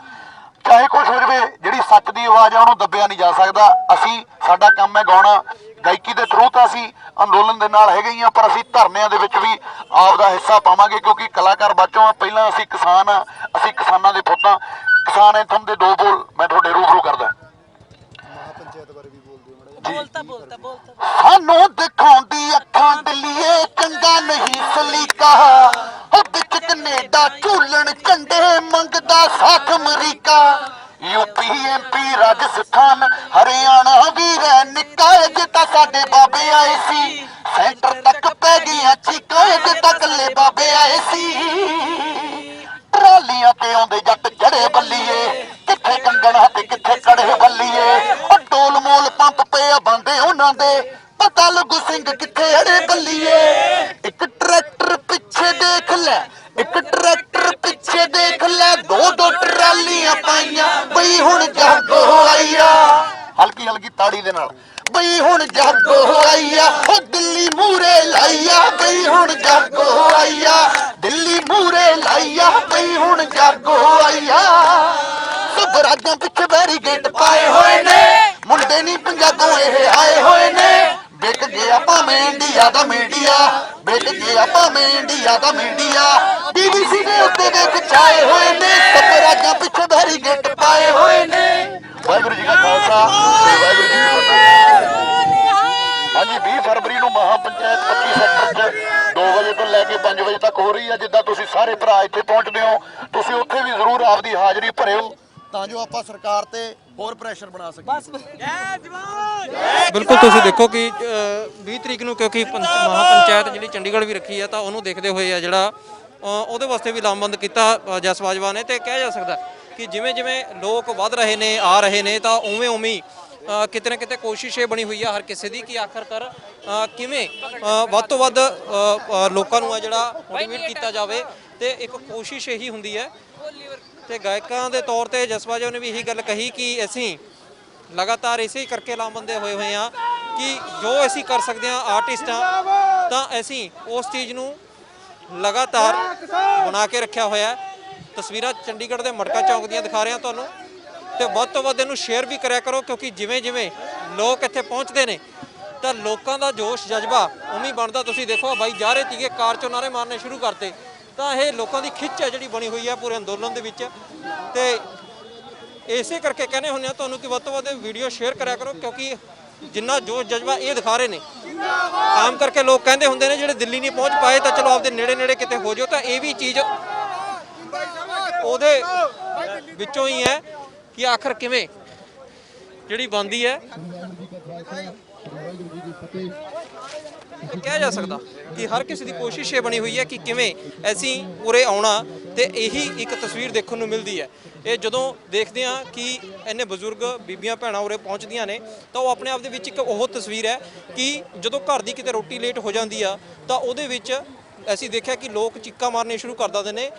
ਚਾਹੇ ਕੁਛ ਹੋ ਜਾਵੇ, ਜਿਹੜੀ ਸੱਚ ਦੀ ਆਵਾਜ਼ ਆ ਉਹਨੂੰ ਦੱਬਿਆ ਨਹੀਂ ਜਾ ਸਕਦਾ। ਅਸੀਂ, ਸਾਡਾ ਕੰਮ ਹੈ ਗਾਉਣਾ, ਗਾਇਕੀ ਦੇ ਥਰੂ ਤਾਂ ਅਸੀਂ ਅੰਦੋਲਨ ਦੇ ਨਾਲ ਹੈਗੇ ਹੀ ਆ, ਪਰ ਅਸੀਂ ਧਰਨਿਆਂ ਦੇ ਵਿੱਚ ਵੀ ਆਪ ਦਾ ਹਿੱਸਾ ਪਾਵਾਂਗੇ, ਕਿਉਂਕਿ ਕਲਾਕਾਰ ਬਾਚੋਂ ਪਹਿਲਾਂ ਅਸੀਂ ਕਿਸਾਨ ਆ, ਅਸੀਂ ਕਿਸਾਨਾਂ ਦੇ ਪੁੱਤ ਆ। ਕਿਸਾਨ ਐਂਥਮ ਦੇ 2 ਬੋਲ ਮੈਂ ਤੁਹਾਡੇ ਰੂਬਰੂ ਕਰਦਾ। ਸਾਨੂੰ ਦਿਖਾਉਂਦੀ ਅੱਖਾਂ ਦਿੱਲੀਏ ਚੰਗਾ ਨਹੀਂ ਸਲੀਕਾ, ਉਹ ਵਿੱਚ ਕੈਨੇਡਾ ਝੂਲਣ ਝੰਡੇ ਮੰਗਦਾ ਸਾਥ America. UP MP Rajasthan Haryana भी रह निकाय जिता साडे बाबे आए सी सेंटर तक पै गई चीकाए जिता कल्ले बाबे आए सी ट्रालियां ते आउंदे जट जड़े बल्लीए किथे कंगना ते किथे कड़े बल्लीए ओ टोल मोल पंप पे बंदे उन्हां दे पता लगू सिंह किथे अड़े बल्लीए एक ट्रैक्टर पिछे देख ले एक ट्रैक्टर पिछे देख ले दो दो ट्रालियां पाइयां बई हुण जागो आईया हल्की हल्की ताड़ी दे नाल बई हुण जागो आईया ओ दिल्ली मूरे लाइया बई हुण जागो आईया दिल्ली मूरे लाइया बई हुण जागो आईया सब राजां पिछे बैरीगेट पाए होए ने मुंडे नहीं पंजाबों ये आए होए ने बिक गया भावें इंडिया दा मीडिया बिक गया भावें इंडिया दा मीडिया BBC ने उत्ते देख छाए हुए ने सब राजां पिछे बैरीगेट पाए हुए ने वाहिगुरू जी का खालसा वाहिगुरू जी की फतेह। हाँ जी 20 फरवरी ਨੂੰ ਮਹਾ ਪੰਚਾਇਤ 25 ਸੈਕਟਰ 'ਚ 2 ਵਜੇ ਵਜੇ ਤੋਂ ਲੈ ਕੇ 5 ਵਜੇ ਤੱਕ ਹੋ ਰਹੀ ਹੈ। ਜਿੱਦਾਂ ਤੁਸੀਂ ਸਾਰੇ ਭਰਾ ਇੱਥੇ ਪਹੁੰਚਦੇ ਹੋ, ਤੁਸੀਂ ਉੱਥੇ ਵੀ ਜ਼ਰੂਰ ਆਪਦੀ ਹਾਜ਼ਰੀ ਭਰਿਓ ਤਾਂ ਜੋ ਆਪਾਂ ਸਰਕਾਰ ਤੇ ਹੋਰ ਪ੍ਰੈਸ਼ਰ ਬਣਾ ਸਕੀਏ। ਬਿਲਕੁਲ ਤੁਸੀਂ ਦੇਖੋ ਕਿ 20 ਤਰੀਕ ਨੂੰ ਕਿਉਂਕਿ ਮਹਾ ਪੰਚਾਇਤ ਜਿਹੜੀ ਚੰਡੀਗੜ੍ਹ ਵੀ ਰੱਖੀ ਆ ਤਾਂ ਉਹਨੂੰ ਦੇਖਦੇ ਹੋਏ ਆ ਜਿਹੜਾ ਉਹਦੇ ਵਾਸਤੇ ਵੀ ਲਾਮਬੰਦ ਕੀਤਾ ਜਸ ਬਾਜਵਾ ਨੇ। ਤੇ ਕਿਹਾ ਜਾ ਸਕਦਾ ਕਿ ਜਿਵੇਂ ਜਿਵੇਂ ਲੋਕ ਵੱਧ ਰਹੇ ਨੇ ਆ ਰਹੇ ਨੇ ਤਾਂ ਉਵੇਂ ਉਵੇਂ ਕਿਤੇ ਨਾ ਕਿਤੇ ਕੋਸ਼ਿਸ਼ ਇਹ ਬਣੀ ਹੋਈ ਆ ਹਰ ਕਿਸੇ ਦੀ ਕਿ ਆਖਰਕਾਰ ਕਿਵੇਂ ਵੱਧ ਤੋਂ ਵੱਧ ਲੋਕਾਂ ਨੂੰ ਆ ਜਿਹੜਾ ਮੋਟੀਵੇਟ ਕੀਤਾ ਜਾਵੇ। ਤੇ ਇੱਕ ਕੋਸ਼ਿਸ਼ ਇਹੀ ਹੁੰਦੀ ਹੈ ਤੇ ਗਾਇਕਾਂ ਦੇ ਤੌਰ ਤੇ ਜਸ ਬਾਜਵਾ ਨੇ ਵੀ ਇਹੀ ਗੱਲ ਕਹੀ ਕਿ ਅਸੀਂ ਲਗਾਤਾਰ ਇਸੇ ਹੀ ਕਰਕੇ ਲਾਮਬੰਦੇ ਹੋਏ ਆ ਕਿ ਜੋ ਅਸੀਂ ਕਰ ਸਕਦੇ ਹਾਂ ਆਰਟਿਸਟਾਂ ਤਾਂ ਅਸੀਂ ਉਸ ਚੀਜ਼ ਨੂੰ ਲਗਾਤਾਰ ਬਣਾ ਕੇ ਰੱਖਿਆ ਹੋਇਆ। ਤਸਵੀਰਾਂ ਚੰਡੀਗੜ੍ਹ ਦੇ ਮਟਕਾ ਚੌਂਕ ਦੀਆਂ ਦਿਖਾ ਰਿਹਾ ਤੁਹਾਨੂੰ ਤੇ ਵੱਧ ਤੋਂ ਵੱਧ ਇਹਨੂੰ ਸ਼ੇਅਰ ਵੀ ਕਰਿਆ ਕਰੋ ਕਿਉਂਕਿ ਜਿਵੇਂ ਜਿਵੇਂ ਲੋਕ ਇੱਥੇ ਪਹੁੰਚਦੇ ਨੇ ਤਾਂ ਲੋਕਾਂ ਦਾ ਜੋਸ਼ ਜਜ਼ਬਾ ਉਵੇਂ ਬਣਦਾ। ਤੁਸੀਂ ਦੇਖੋ ਬਾਈ ਜਾ ਰਹੇ ਸੀਗੇ ਕਾਰ ਚੋਂ ਨਾਰੇ ਮਾਰਨੇ ਸ਼ੁਰੂ ਕਰਤੇ ਤਾਂ ਇਹ ਲੋਕਾਂ ਦੀ ਖਿੱਚ ਹੈ ਜਿਹੜੀ ਬਣੀ ਹੋਈ ਹੈ ਪੂਰੇ ਅੰਦੋਲਨ ਦੇ ਵਿੱਚ। ਤੇ ਇਸੇ ਕਰਕੇ ਕਹਿੰਦੇ ਹੁੰਦੇ ਆ ਤੁਹਾਨੂੰ ਕਿ ਵੱਧ ਤੋਂ ਵੱਧ ਵੀਡੀਓ ਸ਼ੇਅਰ ਕਰਿਆ ਕਰੋ ਕਿਉਂਕਿ ਜਿੰਨਾ ਜੋਸ਼ ਜਜ਼ਬਾ ਇਹ ਦਿਖਾ ਰਹੇ ਨੇ ਆਮ ਕਰਕੇ ਲੋਕ ਕਹਿੰਦੇ ਹੁੰਦੇ ਨੇ ਜਿਹੜੇ ਦਿੱਲੀ ਨਹੀਂ ਪਹੁੰਚ ਪਾਏ ਤਾਂ ਚਲੋ ਆਪਦੇ ਨੇੜੇ ਨੇੜੇ ਕਿਤੇ ਹੋ ਜਾਓ ਤਾਂ ਇਹ ਵੀ ਚੀਜ਼ ਉਹਦੇ ਵਿੱਚੋਂ ਹੀ ਹੈ ਕਿ ਆਖਰ ਕਿਵੇਂ ਜਿਹੜੀ ਬਣਦੀ ਹੈ। ਕਿਹਾ ਜਾ ਸਕਦਾ ਕਿ ਹਰ ਕਿਸੇ ਦੀ ਕੋਸ਼ਿਸ਼ ਇਹ ਬਣੀ ਹੋਈ ਹੈ ਕਿ ਕਿਵੇਂ ਅਸੀਂ ਉਰੇ ਆਉਣਾ ਤੇ ਇਹੀ ਇੱਕ ਤਸਵੀਰ ਦੇਖਣ ਨੂੰ ਮਿਲਦੀ ਹੈ। ਇਹ ਜਦੋਂ ਦੇਖਦੇ ਹਾਂ ਕਿ ਇੰਨੇ ਬਜ਼ੁਰਗ ਬੀਬੀਆਂ ਭੈਣਾਂ ਉਰੇ ਪਹੁੰਚਦੀਆਂ ਨੇ ਤਾਂ ਉਹ ਆਪਣੇ ਆਪ ਦੇ ਵਿੱਚ ਇੱਕ ਉਹ ਤਸਵੀਰ ਹੈ ਕਿ ਜਦੋਂ ਘਰ ਦੀ ਕਿਤੇ ਰੋਟੀ ਲੇਟ ਹੋ ਜਾਂਦੀ ਆ ਤਾਂ ਉਹਦੇ ਵਿੱਚ ਅਸੀਂ ਦੇਖਿਆ ਕਿ ਲੋਕ ਚੀਕਾਂ ਮਾਰਨੇ ਸ਼ੁਰੂ ਕਰ ਦਿੰਦੇ ਨੇ।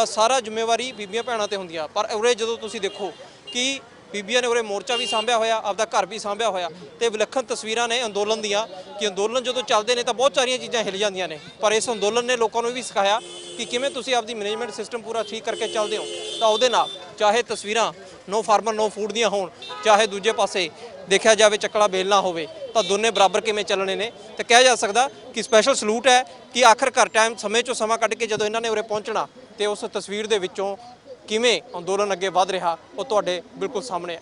ਸਾਰਾ ਜ਼ਿੰਮੇਵਾਰੀ ਬੀਬੀਆਂ ਭੈਣਾਂ ਤੇ ਹੁੰਦੀ ਆ ਪਰ ਉਰੇ ਜਦੋਂ ਤੁਸੀਂ ਦੇਖੋ ਕਿ ਬੀਬੀਆਂ ਨੇ ਉਰੇ ਮੋਰਚਾ ਵੀ ਸਾਂਭਿਆ ਹੋਇਆ ਆਪਦਾ ਘਰ ਵੀ ਸਾਂਭਿਆ ਹੋਇਆ ਤੇ ਵਿਲੱਖਣ ਤਸਵੀਰਾਂ ਨੇ ਅੰਦੋਲਨ ਦੀਆਂ ਕਿ ਅੰਦੋਲਨ ਜਦੋਂ ਚੱਲਦੇ ਨੇ ਤਾਂ ਬਹੁਤ ਸਾਰੀਆਂ ਚੀਜ਼ਾਂ ਹਿੱਲ ਜਾਂਦੀਆਂ ਨੇ ਪਰ ਇਸ ਅੰਦੋਲਨ ਨੇ ਲੋਕਾਂ ਨੂੰ ਵੀ ਸਿਖਾਇਆ ਕਿ ਕਿਵੇਂ ਤੁਸੀਂ ਆਪਦੀ ਮੈਨੇਜਮੈਂਟ ਸਿਸਟਮ ਪੂਰਾ ਠੀਕ ਕਰਕੇ ਚੱਲਦੇ ਹੋ ਤਾਂ ਉਹਦੇ ਨਾਲ ਚਾਹੇ ਤਸਵੀਰਾਂ ਨੋ ਫਾਰਮਰ ਨੋ ਫੂਡ ਦੀਆਂ ਹੋਣ ਚਾਹੇ ਦੂਜੇ ਪਾਸੇ ਦੇਖਿਆ ਜਾਵੇ ਚੱਕਲਾ ਬੇਲਣਾ ਹੋਵੇ ਤਾਂ ਦੋਨੇ ਬਰਾਬਰ ਕਿਵੇਂ ਚੱਲਣੇ ਨੇ। ਤੇ ਕਿਹਾ ਜਾ ਸਕਦਾ ਕਿ ਸਪੈਸ਼ਲ ਸਲੂਟ ਹੈ ਕਿ ਆਖਰਕਾਰ ਟਾਈਮ ਸਮੇਂ ਚੋਂ ਸਮਾਂ ਕੱਢ ਕੇ ਜਦੋਂ ਇਹਨਾਂ ਨੇ ਉਰੇ ਪਹੁੰਚਣਾ ਤੇ ਉਸ ਤਸਵੀਰ ਦੇ ਵਿੱਚੋਂ ਕਿਵੇਂ ਅੰਦੋਲਨ ਅੱਗੇ ਵਧ ਰਿਹਾ ਉਹ ਤੁਹਾਡੇ ਬਿਲਕੁਲ ਸਾਹਮਣੇ ਹੈ।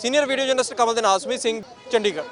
ਸੀਨੀਅਰ ਵੀਡੀਓ ਜਰਨਲਿਸਟ ਕਮਲ ਦੇ ਨਾਲ ਸਮੀਤ ਸਿੰਘ, ਚੰਡੀਗੜ੍ਹ।